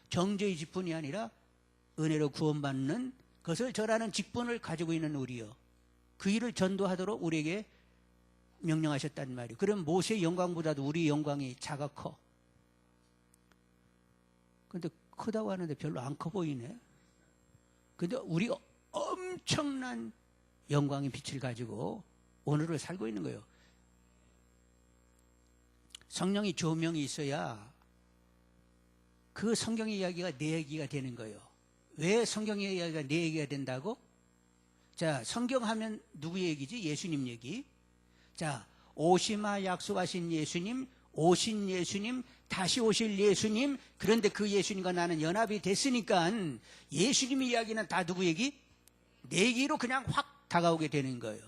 정죄의 직분이 아니라 은혜로 구원받는 그것을 절하는 직분을 가지고 있는 우리요. 그 일을 전도하도록 우리에게 명령하셨단 말이에요. 그럼 모세의 영광보다도 우리 영광이 작아 커. 근데 크다고 하는데 별로 안 커 보이네. 근데 우리 엄청난 영광의 빛을 가지고 오늘을 살고 있는 거예요. 성령이 조명이 있어야 그 성경의 이야기가 내 얘기가 되는 거예요. 왜 성경의 이야기가 내 얘기가 된다고? 자, 성경 하면 누구 얘기지? 예수님 얘기. 자, 오시마 약속하신 예수님, 오신 예수님, 다시 오실 예수님. 그런데 그 예수님과 나는 연합이 됐으니까 예수님의 이야기는 다 누구 얘기? 내 얘기로 그냥 확 다가오게 되는 거예요.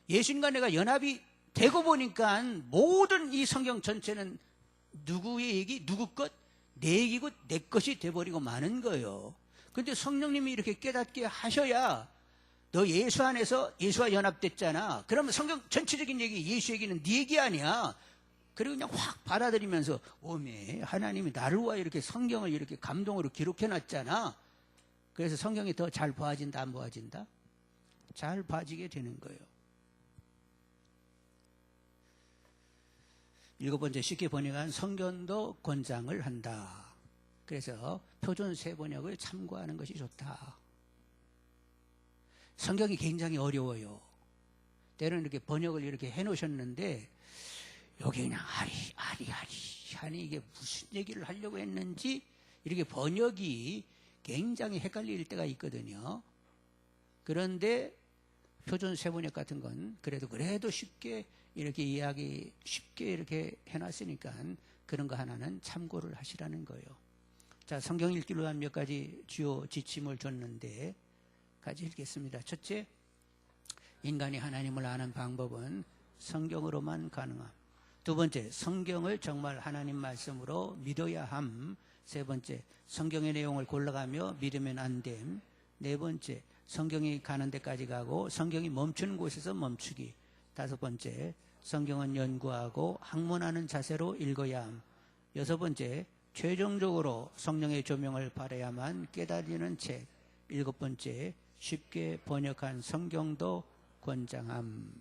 예수님과 내가 연합이 되고 보니까 모든 이 성경 전체는 누구의 얘기? 누구 것? 내 얘기고 내 것이 돼버리고 마는 거예요. 그런데 성령님이 이렇게 깨닫게 하셔야 너 예수 안에서 예수와 연합됐잖아. 그러면 성경 전체적인 얘기, 예수 얘기는 네 얘기 아니야. 그리고 그냥 확 받아들이면서 오메 하나님이 나를 위하여 이렇게 성경을 이렇게 감동으로 기록해놨잖아. 그래서 성경이 더 잘 보아진다 안 보아진다? 잘 봐지게 되는 거예요. 7번째 쉽게 번역한 성경도 권장을 한다. 그래서 표준 세 번역을 참고하는 것이 좋다. 성경이 굉장히 어려워요. 때로는 이렇게 번역을 이렇게 해놓으셨는데 여기 그냥 하니 이게 무슨 얘기를 하려고 했는지 이렇게 번역이 굉장히 헷갈릴 때가 있거든요. 그런데 표준 세 번역 같은 건 그래도 쉽게 이렇게 이야기 쉽게 이렇게 해놨으니까 그런 거 하나는 참고를 하시라는 거예요. 자, 성경 읽기로 위한 몇 가지 주요 지침을 줬는데 같이 읽겠습니다. 첫째, 인간이 하나님을 아는 방법은 성경으로만 가능함. 두 번째, 성경을 정말 하나님 말씀으로 믿어야 함. 세 번째, 성경의 내용을 골라가며 믿으면 안 됨. 네 번째, 성경이 가는 데까지 가고 성경이 멈추는 곳에서 멈추기. 다섯 번째, 성경은 연구하고 학문하는 자세로 읽어야 함. 여섯 번째, 최종적으로 성령의 조명을 받아야만 깨달리는 책. 일곱 번째, 쉽게 번역한 성경도 권장함.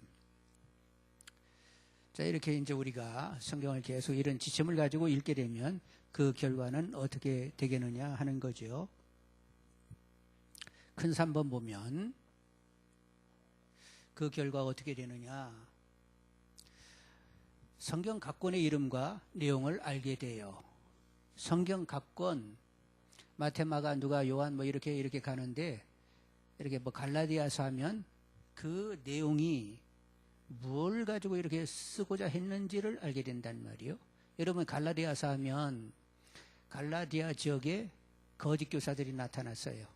자, 이렇게 이제 우리가 성경을 계속 이런 지침을 가지고 읽게 되면 그 결과는 어떻게 되겠느냐 하는 거죠. 큰 3번 보면 그 결과가 어떻게 되느냐. 성경 각권의 이름과 내용을 알게 돼요. 성경 각권, 마태, 마가, 누가, 요한 뭐 이렇게 가는데 이렇게 뭐 갈라디아서 하면 그 내용이 뭘 가지고 이렇게 쓰고자 했는지를 알게 된단 말이에요. 여러분 갈라디아서 하면 갈라디아 지역에 거짓 교사들이 나타났어요.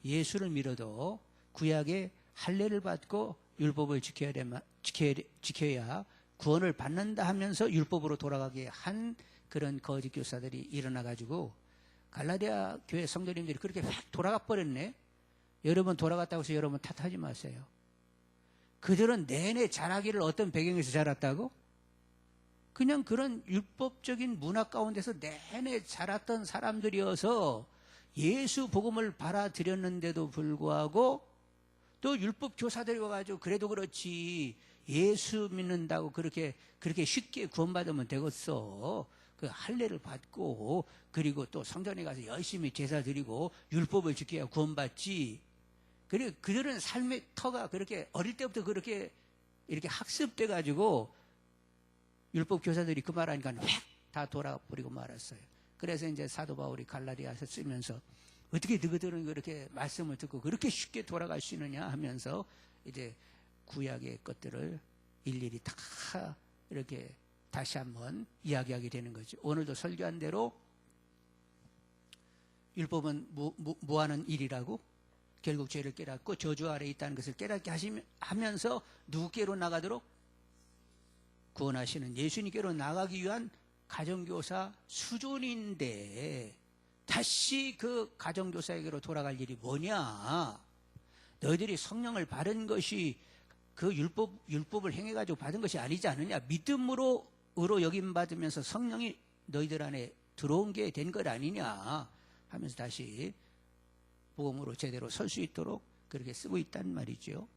예수를 믿어도 구약의 할례를 받고 율법을 지켜야 구원을 받는다 하면서 율법으로 돌아가게 한 그런 거짓 교사들이 일어나가지고 갈라디아 교회 성도님들이 그렇게 확 돌아가 버렸네. 여러분 돌아갔다고 해서 여러분 탓하지 마세요. 그들은 내내 자라기를 어떤 배경에서 자랐다고? 그냥 그런 율법적인 문화 가운데서 내내 자랐던 사람들이어서 예수 복음을 받아들였는데도 불구하고 또 율법 교사들이 와가지고 그래도 그렇지 예수 믿는다고 그렇게 쉽게 구원받으면 되겠어. 그 할례를 받고 그리고 또 성전에 가서 열심히 제사 드리고 율법을 지켜야 구원받지. 그리고 그들은 삶의 터가 그렇게 어릴 때부터 그렇게 이렇게 학습돼 가지고 율법 교사들이 그 말하니까 확 다 돌아버리고 말았어요. 그래서 이제 사도 바울이 갈라디아서 쓰면서 어떻게 너희들은 그렇게 말씀을 듣고 그렇게 쉽게 돌아갈 수 있느냐 하면서 이제 구약의 것들을 일일이 다 이렇게 다시 한번 이야기하게 되는 거죠. 오늘도 설교한 대로 율법은 뭐 하는 일이라고? 결국 죄를 깨닫고 저주 아래에 있다는 것을 깨닫게 하면서 누구께로 나가도록? 구원하시는 예수님께로 나가기 위한 가정교사 수준인데 다시 그 가정교사에게로 돌아갈 일이 뭐냐? 너희들이 성령을 받은 것이 그 율법을 행해가지고 받은 것이 아니지 않느냐? 믿음으로 여김 받으면서 성령이 너희들 안에 들어온 게 된 것 아니냐? 하면서 다시 복음으로 제대로 설 수 있도록 그렇게 쓰고 있단 말이죠.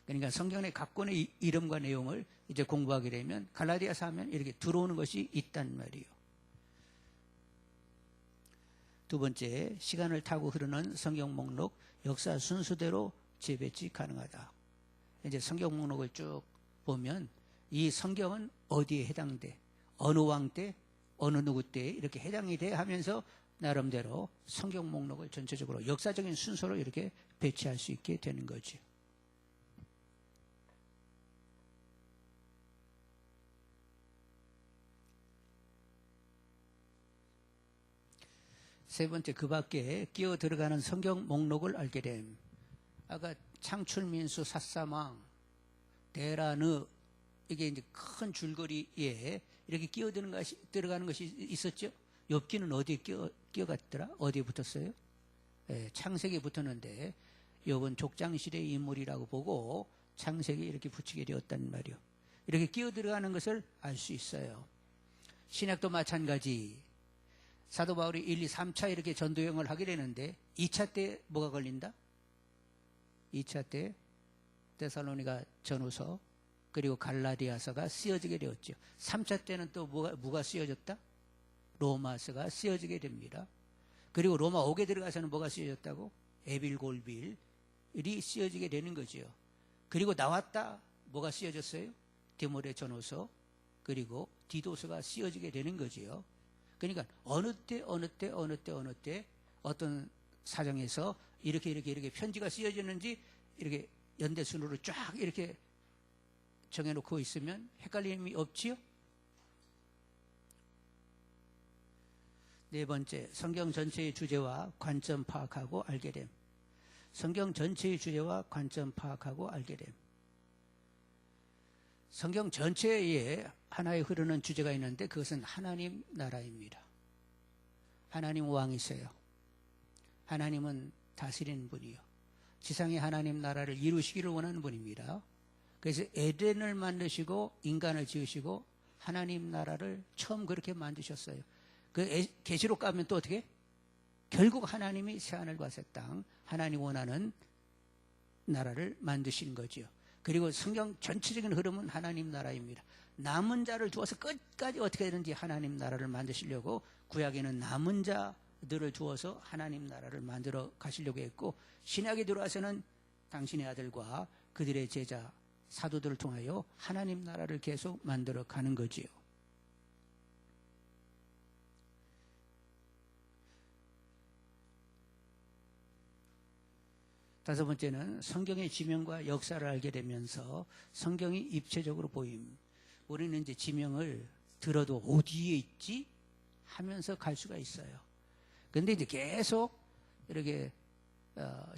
그러니까 성경의 각권의 이름과 내용을 이제 공부하게 되면 갈라디아서 하면 이렇게 들어오는 것이 있단 말이에요. 두 번째, 시간을 타고 흐르는 성경 목록, 역사 순서대로 재배치 가능하다. 이제 성경 목록을 쭉 보면 이 성경은 어디에 해당돼, 어느 왕 때, 어느 누구 때 이렇게 해당이 돼 하면서 나름대로 성경 목록을 전체적으로 역사적인 순서로 이렇게 배치할 수 있게 되는 거죠. 세 번째, 그 밖에 끼어 들어가는 성경 목록을 알게 됨. 아까 창출민수, 사사망, 대라느, 이게 이제 큰 줄거리에 이렇게 들어가는 것이 있었죠. 욥기는 어디에 끼어갔더라? 어디에 붙었어요? 예, 창세기에 붙었는데 욥은 족장시대의 인물이라고 보고 창세기에 이렇게 붙이게 되었단 말이요. 이렇게 끼어 들어가는 것을 알 수 있어요. 신약도 마찬가지. 사도 바울이 1, 2, 3차 이렇게 전도여행을 하게 되는데 2차 때 뭐가 걸린다? 2차 때 데살로니가 전후서 그리고 갈라디아서가 쓰여지게 되었죠. 3차 때는 또 뭐가 쓰여졌다? 로마서가 쓰여지게 됩니다. 그리고 로마 옥에 들어가서는 뭐가 쓰여졌다고? 에빌골빌이 쓰여지게 되는 거죠. 그리고 나왔다 뭐가 쓰여졌어요? 디모데 전후서 그리고 디도서가 쓰여지게 되는 거지요. 그러니까 어느 때 어떤 사정에서 이렇게 편지가 쓰여졌는지 이렇게 연대순으로 쫙 이렇게 정해놓고 있으면 헷갈림이 없지요? 네 번째, 성경 전체의 주제와 관점 파악하고 알게 됨. 성경 전체의 주제와 관점 파악하고 알게 됨. 성경 전체에 하나의 흐르는 주제가 있는데 그것은 하나님 나라입니다. 하나님 왕이세요. 하나님은 다스리는 분이요. 지상에 하나님 나라를 이루시기를 원하는 분입니다. 그래서 에덴을 만드시고 인간을 지으시고 하나님 나라를 처음 그렇게 만드셨어요. 그 계시록 가면 또 어떻게? 결국 하나님이 새하늘과 새 땅, 하나님 원하는 나라를 만드신 거지요. 그리고 성경 전체적인 흐름은 하나님 나라입니다. 남은 자를 두어서 끝까지 어떻게 되는지 하나님 나라를 만드시려고 구약에는 남은 자들을 두어서 하나님 나라를 만들어 가시려고 했고 신약에 들어와서는 당신의 아들과 그들의 제자 사도들을 통하여 하나님 나라를 계속 만들어 가는 거지요. 다섯 번째는 성경의 지명과 역사를 알게 되면서 성경이 입체적으로 보임. 우리는 이제 지명을 들어도 어디에 있지? 하면서 갈 수가 있어요. 그런데 이제 계속 이렇게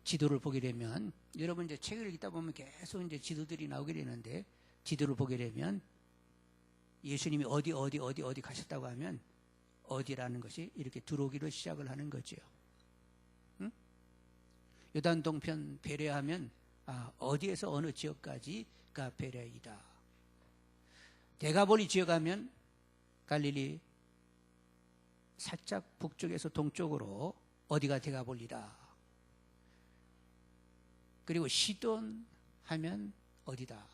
지도를 보게 되면 여러분 이제 책을 읽다 보면 계속 이제 지도들이 나오게 되는데 지도를 보게 되면 예수님이 어디 가셨다고 하면 어디라는 것이 이렇게 들어오기를 시작을 하는 거죠. 응? 요단 동편 베레하면 어디에서 어느 지역까지가 베레이다. 데가볼리 지역하면 갈릴리 살짝 북쪽에서 동쪽으로 어디가 데가볼리다. 그리고 시돈 하면 어디다.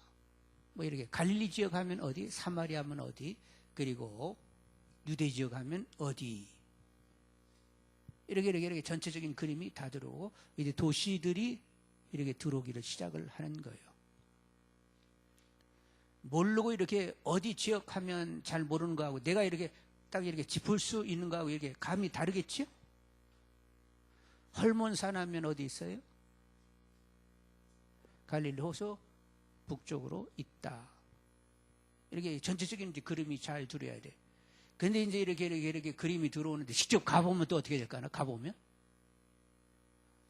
뭐 이렇게 갈릴리 지역 하면 어디, 사마리아 하면 어디, 그리고 유대 지역 하면 어디. 이렇게 전체적인 그림이 다 들어오고 이제 도시들이 이렇게 들어오기를 시작을 하는 거예요. 모르고 이렇게 어디 지역 하면 잘 모르는 거하고 내가 이렇게 딱 이렇게 짚을 수 있는 거하고 이렇게 감이 다르겠죠? 헐몬산 하면 어디 있어요? 갈릴리 호수 북쪽으로 있다. 이렇게 전체적인 이제 그림이 잘 들어야 돼. 근데 이제 이렇게 그림이 들어오는데 직접 가보면 또 어떻게 될까나? 가보면?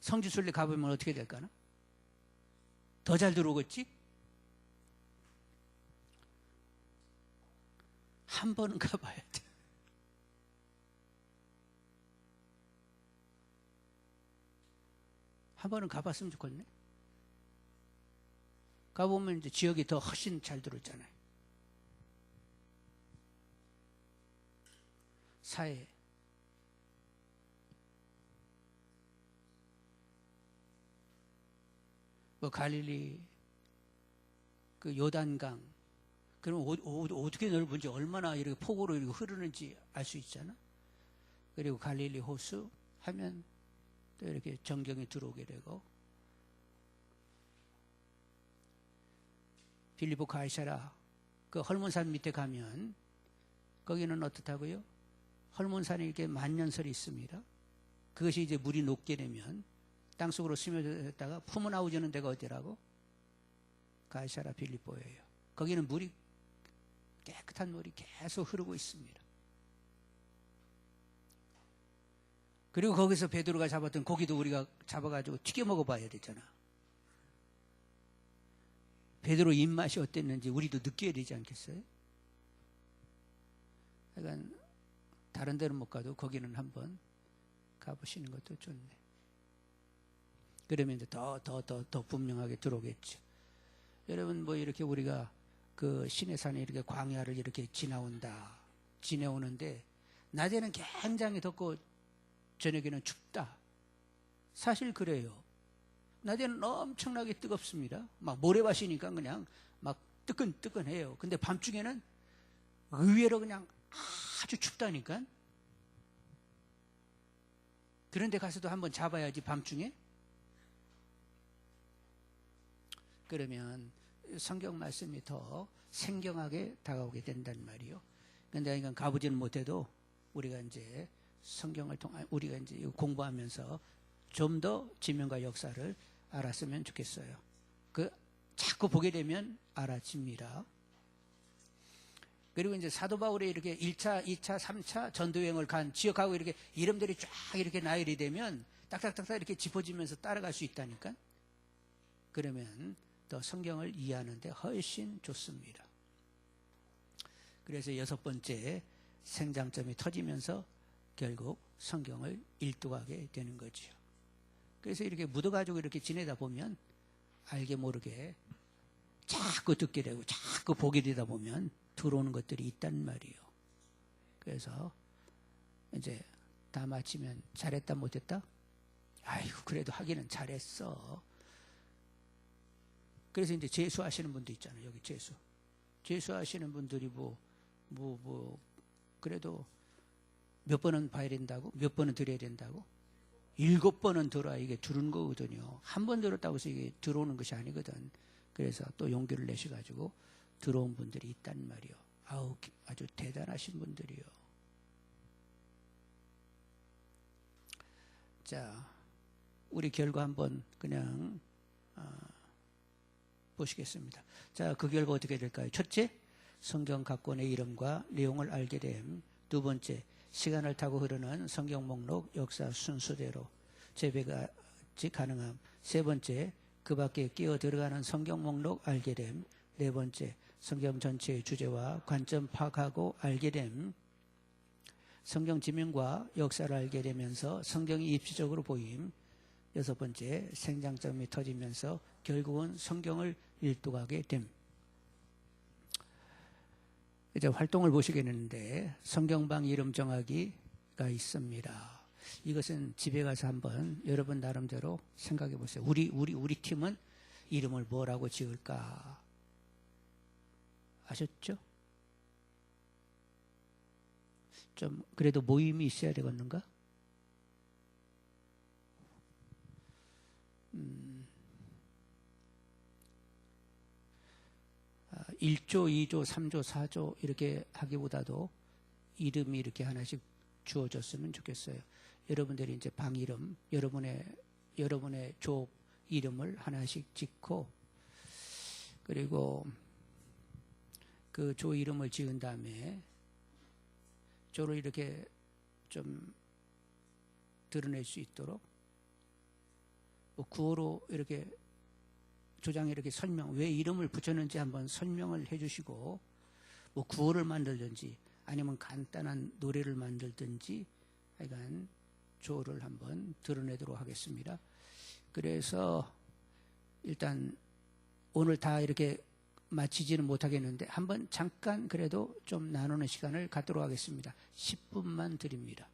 성지순례 가보면 어떻게 될까나? 더 잘 들어오겠지? 한 번은 가봐야 돼. 한 번은 가봤으면 좋겠네. 가보면 이제 지역이 더 훨씬 잘 들어있잖아요. 사회. 뭐 갈릴리, 그 요단강, 그럼 어떻게 넓은지 얼마나 이렇게 폭우로 이렇게 흐르는지 알 수 있잖아. 그리고 갈릴리 호수 하면 또 이렇게 정경이 들어오게 되고, 빌립보 가이사라 그 헐몬산 밑에 가면 거기는 어떻다고요? 헐몬산에 이렇게 만년설이 있습니다. 그것이 이제 물이 녹게 되면 땅속으로 스며들었다가 품어나오지는 데가 어디라고? 가이사라 빌립보예요. 거기는 물이 깨끗한 물이 계속 흐르고 있습니다. 그리고 거기서 베드로가 잡았던 고기도 우리가 잡아가지고 튀겨 먹어봐야 되잖아. 베드로 입맛이 어땠는지 우리도 느껴야 되지 않겠어요? 그러니까 다른 데는 못 가도 거기는 한번 가보시는 것도 좋네. 그러면 이제 더 분명하게 들어오겠죠. 여러분, 뭐 이렇게 우리가 그 시내산에 이렇게 광야를 이렇게 지내오는데 낮에는 굉장히 덥고 저녁에는 춥다. 사실 그래요. 낮에는 엄청나게 뜨겁습니다. 막 모래밭이니까 그냥 막 뜨끈뜨끈해요. 근데 밤중에는 의외로 그냥 아주 춥다니까. 그런데 가서도 한번 잡아야지 밤중에. 그러면 성경 말씀이 더 생경하게 다가오게 된단 말이요. 근데 이건 가보지는 못해도 우리가 이제 성경을 통해 우리가 이제 공부하면서 좀 더 지명과 역사를 알았으면 좋겠어요. 자꾸 보게 되면 알아집니다. 그리고 이제 사도 바울이 이렇게 1차, 2차, 3차 전도여행을 간 지역하고 이렇게 이름들이 쫙 이렇게 나열이 되면 딱딱딱딱 이렇게 짚어지면서 따라갈 수 있다니까. 그러면 더 성경을 이해하는데 훨씬 좋습니다. 그래서 6번째 생장점이 터지면서 결국 성경을 일독하게 되는 거지요. 그래서 이렇게 묻어가지고 이렇게 지내다 보면 알게 모르게 자꾸 듣게 되고 자꾸 보게 되다 보면 들어오는 것들이 있단 말이에요. 그래서 이제 다 마치면 잘했다 못했다? 아이고 그래도 하기는 잘했어. 그래서 이제 재수하시는 분도 있잖아요. 여기 재수하시는 분들이 그래도 몇 번은 봐야 된다고? 몇 번은 들어야 된다고? 7번은 들어야 이게 들은 거거든요. 한 번 들었다고 해서 이게 들어오는 것이 아니거든. 그래서 또 용기를 내셔가지고 들어온 분들이 있단 말이요. 아주 대단하신 분들이요. 자, 우리 결과 한번 그냥 보시겠습니다. 자, 그 결과 어떻게 될까요? 첫째, 성경 각권의 이름과 내용을 알게 됨. 두 번째, 시간을 타고 흐르는 성경 목록 역사 순서대로 재배가지 가능함. 세 번째, 그 밖에 끼어 들어가는 성경 목록 알게 됨. 네 번째, 성경 전체의 주제와 관점 파악하고 알게 됨. 성경 지명과 역사를 알게 되면서 성경이 입시적으로 보임. 여섯 번째, 생장점이 터지면서 결국은 성경을 일독하게 됨. 이제 활동을 보시겠는데 성경방 이름 정하기가 있습니다. 이것은 집에 가서 한번 여러분 나름대로 생각해 보세요. 우리 팀은 이름을 뭐라고 지을까? 아셨죠? 좀 그래도 모임이 있어야 되겠는가? 1조, 2조, 3조, 4조 이렇게 하기보다도 이름이 이렇게 하나씩 주어졌으면 좋겠어요. 여러분들이 이제 방 이름, 여러분의 조 이름을 하나씩 짓고, 그리고 그 조 이름을 지은 다음에 조를 이렇게 좀 드러낼 수 있도록 구어로 이렇게 조장에 이렇게 왜 이름을 붙였는지 한번 설명을 해주시고, 구어를 만들든지 아니면 간단한 노래를 만들든지 하여간 조를 한번 드러내도록 하겠습니다. 그래서 일단 오늘 다 이렇게 마치지는 못하겠는데 한번 잠깐 그래도 좀 나누는 시간을 갖도록 하겠습니다. 10분만 드립니다.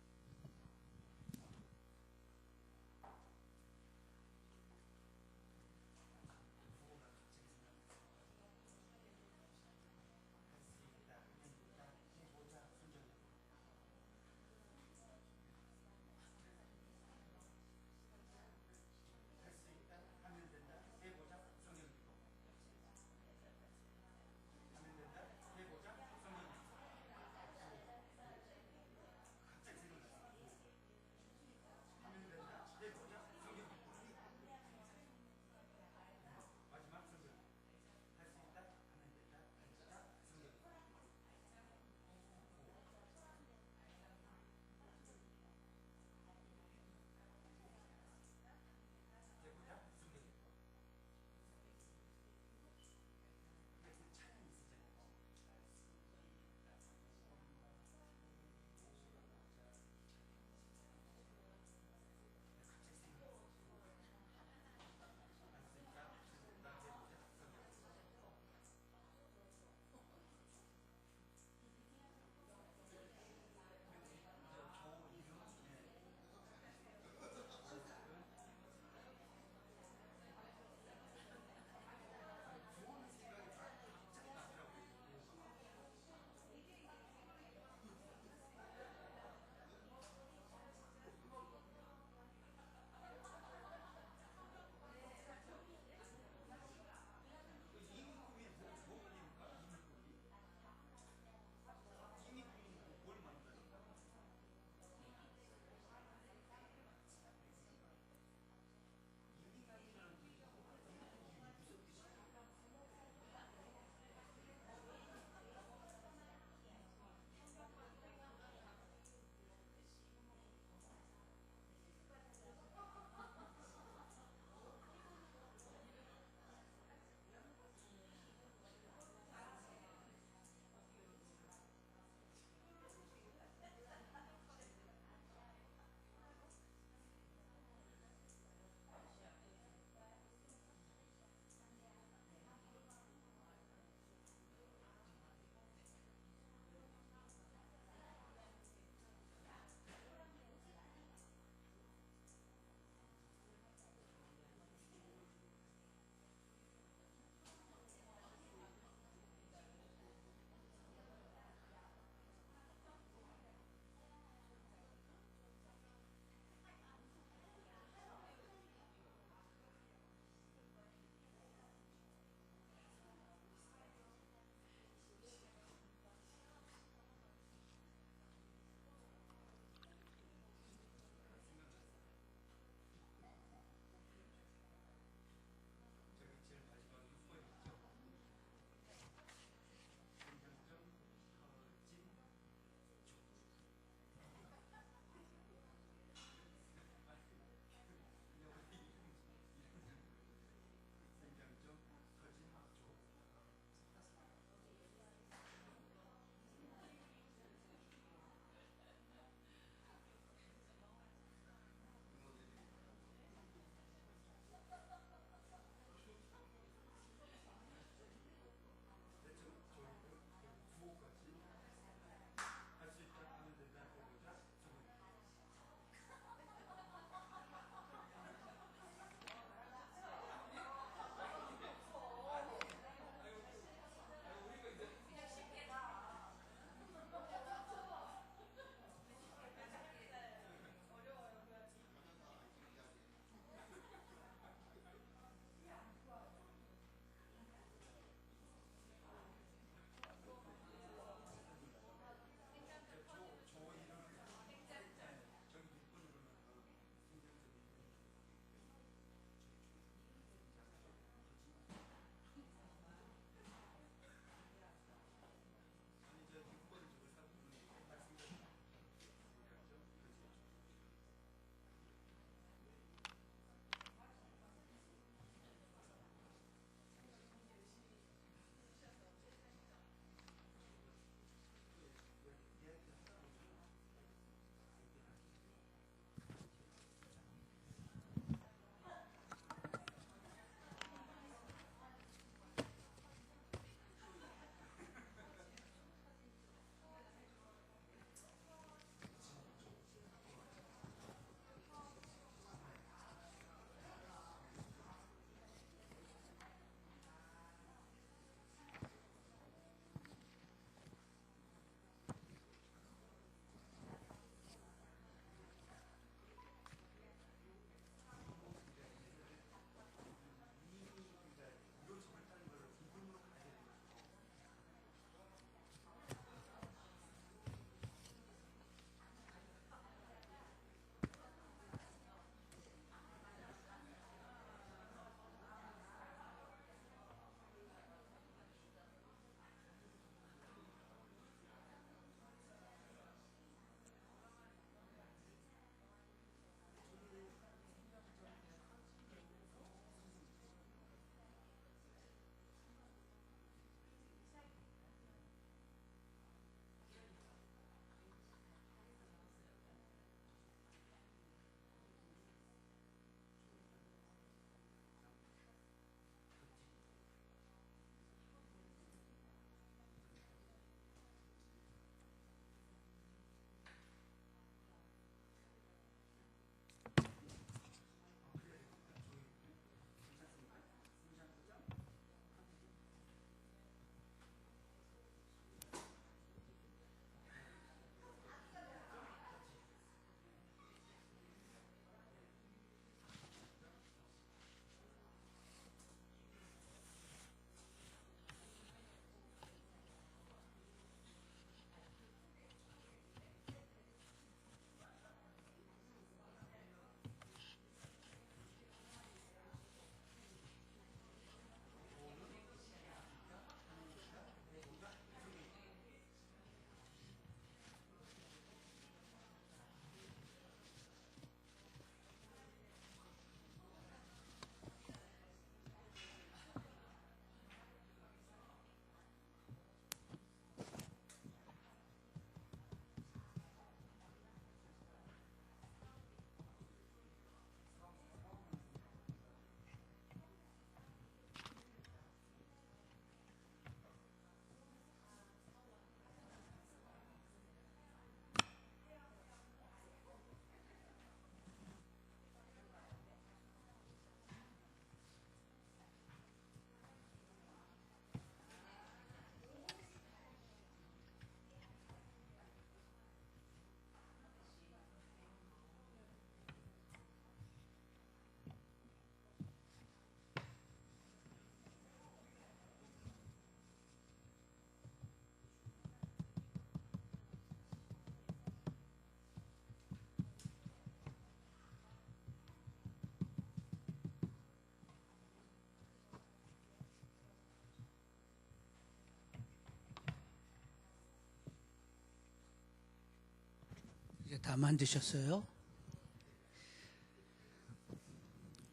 다 만드셨어요?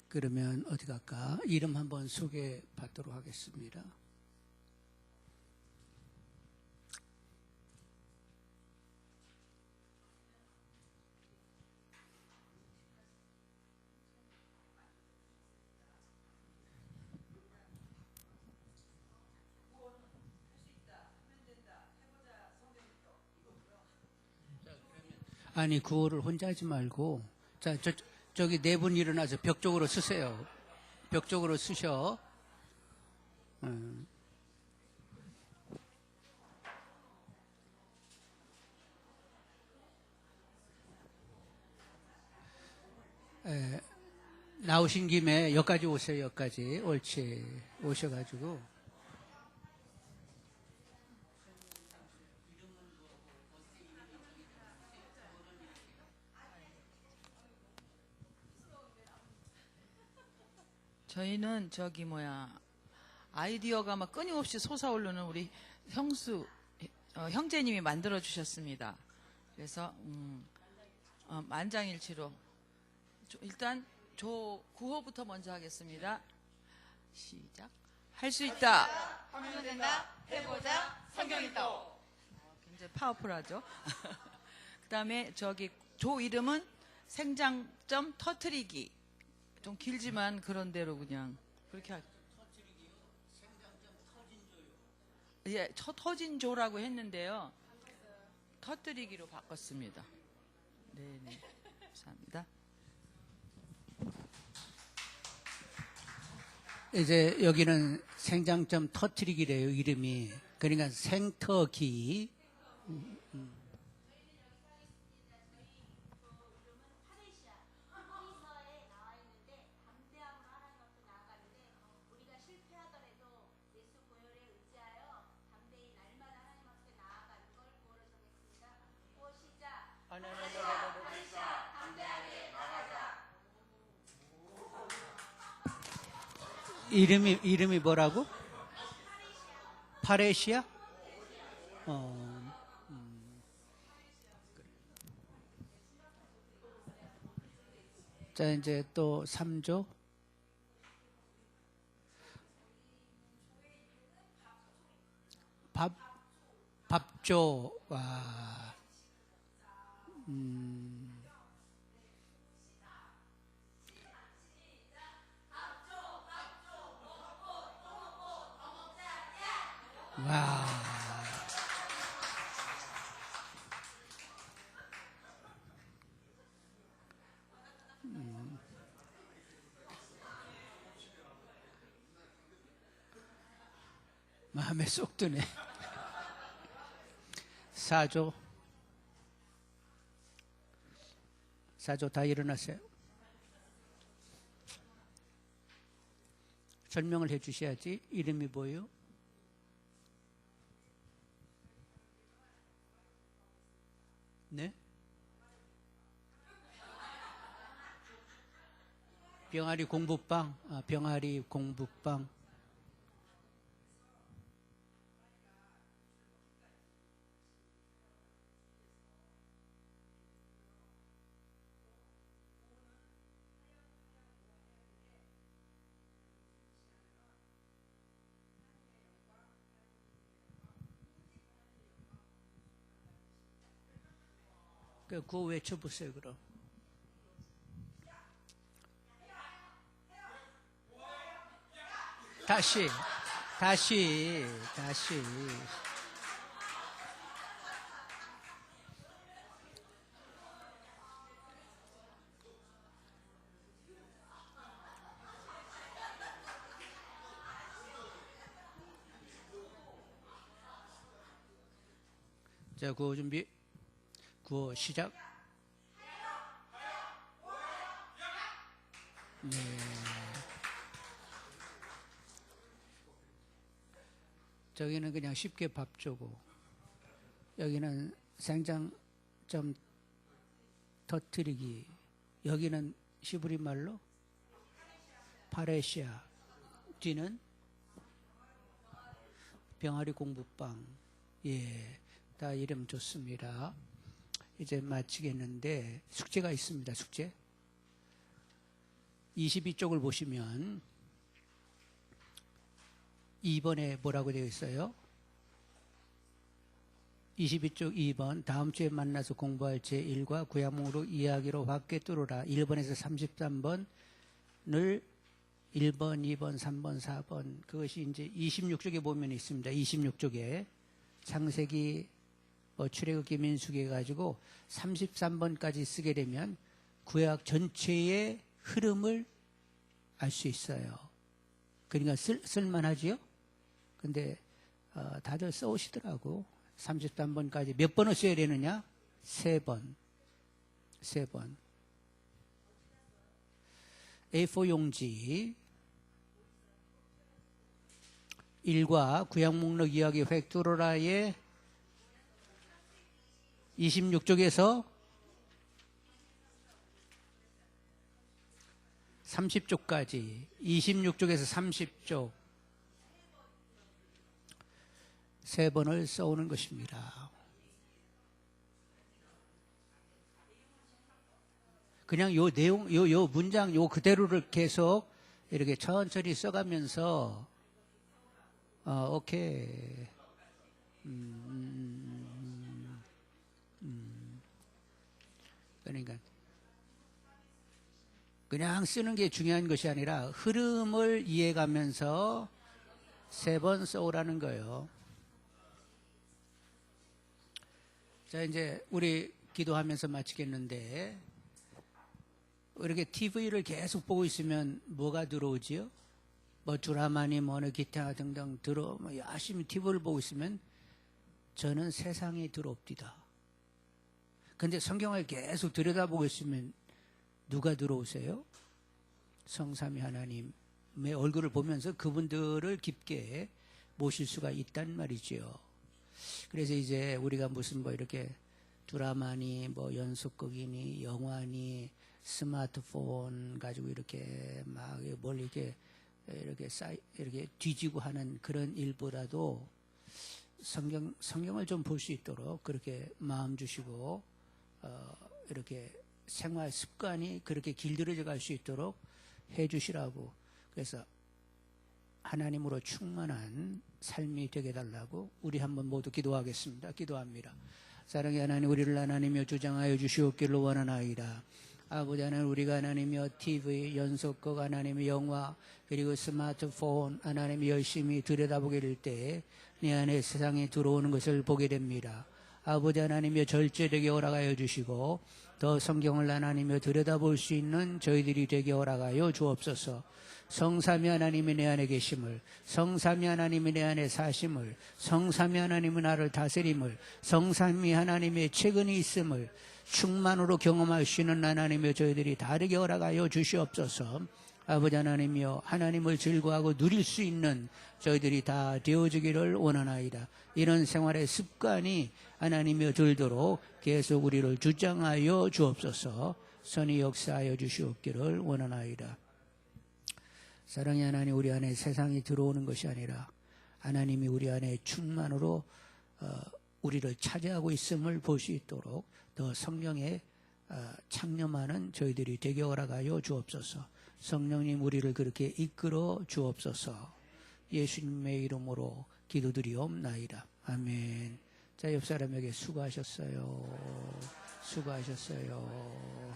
그러면 어디 갈까? 이름 한번 소개해 받도록 하겠습니다. 아니 구호를 혼자 하지 말고 자 저기 네 분 일어나서 벽 쪽으로 쓰세요. 벽 쪽으로 쓰셔. 나오신 김에 여기까지 오세요. 여기까지 옳지 오셔가지고 저희는 아이디어가 막 끊임없이 솟아오르는 우리 형제님이 만들어 주셨습니다. 그래서 만장일치로 일단 구호부터 먼저 하겠습니다. 시작. 할 수 있다. 하면 된다. 해보자. 성경 있다. 굉장히 파워풀하죠. 그다음에 조 이름은 생장점 터트리기. 좀 길지만 그런 대로 그냥 그렇게 예, 터진 조라고 했는데요. 터뜨리기로 바꿨습니다. 네, 감사합니다. 이제 여기는 생장점 터트리기래요. 이름이. 그러니까 생터기. 이름이 뭐라고? 파레시아? 자, 이제 또 3조. 밥조. 와. 와. 마음에 쏙 드네. 4조. 4조 다 일어나세요. 설명을 해 주셔야지. 이름이 뭐예요? 네? 병아리 공부방. 병아리 공부방. 그거 외쳐보세요, 그럼. 다시. 자, 구호 준비. 구호 시작. 네. 저기는 그냥 쉽게 밥조고 여기는 생장점 터트리기. 여기는 시브리 말로 파레시아. 뒤는 병아리 공부방. 예, 다 이름 좋습니다. 이제 마치겠는데 숙제가 있습니다. 숙제. 22쪽을 보시면 2번에 뭐라고 되어 있어요? 22쪽 2번 다음 주에 만나서 공부할 제1과 구약목으로 이야기로 밖에 뚫어라. 1번에서 33번을 1번, 2번, 3번, 4번 그것이 이제 26쪽에 보면 있습니다. 26쪽에 창세기 출애굽기 민수기 해가지고 33번까지 쓰게 되면 구약 전체의 흐름을 알 수 있어요. 그러니까 쓸만하지요? 근데 다들 써오시더라고. 33번까지 몇 번을 써야 되느냐? 3번. A4 용지 1과 구약목록 이야기 획뚫어라의 26쪽에서 30쪽까지 26쪽에서 30쪽 3번을 써오는 것입니다. 그냥 요 내용, 요 문장 요 그대로를 계속 이렇게 천천히 써가면서 오케이. 그러니까 그냥 쓰는 게 중요한 것이 아니라 흐름을 이해가면서 3번 써오라는 거예요. 자, 이제 우리 기도하면서 마치겠는데 이렇게 TV를 계속 보고 있으면 뭐가 들어오지요? 뭐 드라마니 뭐는 기타 등등 열심히 TV를 보고 있으면 저는 세상이 들어옵디다. 근데 성경을 계속 들여다보고 있으면 누가 들어오세요? 성삼위 하나님의 얼굴을 보면서 그분들을 깊게 모실 수가 있단 말이죠. 그래서 이제 우리가 무슨 뭐 이렇게 드라마니 뭐 연속극이니 영화니 스마트폰 가지고 이렇게 막 뭘 이렇게 뒤지고 하는 그런 일보다도 성경을 좀 볼 수 있도록 그렇게 마음 주시고 이렇게 생활 습관이 그렇게 길들여져 갈 수 있도록 해 주시라고. 그래서 하나님으로 충만한 삶이 되게 해달라고 우리 한번 모두 기도하겠습니다. 기도합니다. 사랑의 하나님, 우리를 하나님이여 주장하여 주시옵기를 원하나이다. 아버지 하나님, 우리가 하나님이여 TV, 연속극, 하나님의 영화, 그리고 스마트폰, 하나님이 열심히 들여다보게 될 때 내 안에 세상에 들어오는 것을 보게 됩니다. 아버지 하나님이여 절제되게 허락하여 주시고 더 성경을 하나님이여 들여다볼 수 있는 저희들이 되게 허락하여 주옵소서. 성삼위 하나님이 내 안에 계심을, 성삼위 하나님이 내 안에 사심을, 성삼위 하나님이 나를 다스림을, 성삼위 하나님의 최근이 있음을 충만으로 경험할 수 있는 하나님이여 저희들이 다르게 허락하여 주시옵소서. 아버지 하나님이여 하나님을 즐거워하고 누릴 수 있는 저희들이 다 되어주기를 원하나이다. 이런 생활의 습관이 하나님이여 들도록 계속 우리를 주장하여 주옵소서. 선히 역사하여 주시옵기를 원하나이다. 사랑의 하나님, 우리 안에 세상이 들어오는 것이 아니라 하나님이 우리 안에 충만으로 우리를 차지하고 있음을 볼 수 있도록 더 성령에 창념하는 저희들이 되게 허락하여 주옵소서. 성령님, 우리를 그렇게 이끌어 주옵소서. 예수님의 이름으로 기도드리옵나이다. 아멘. 자, 옆 사람에게 수고하셨어요. 수고하셨어요.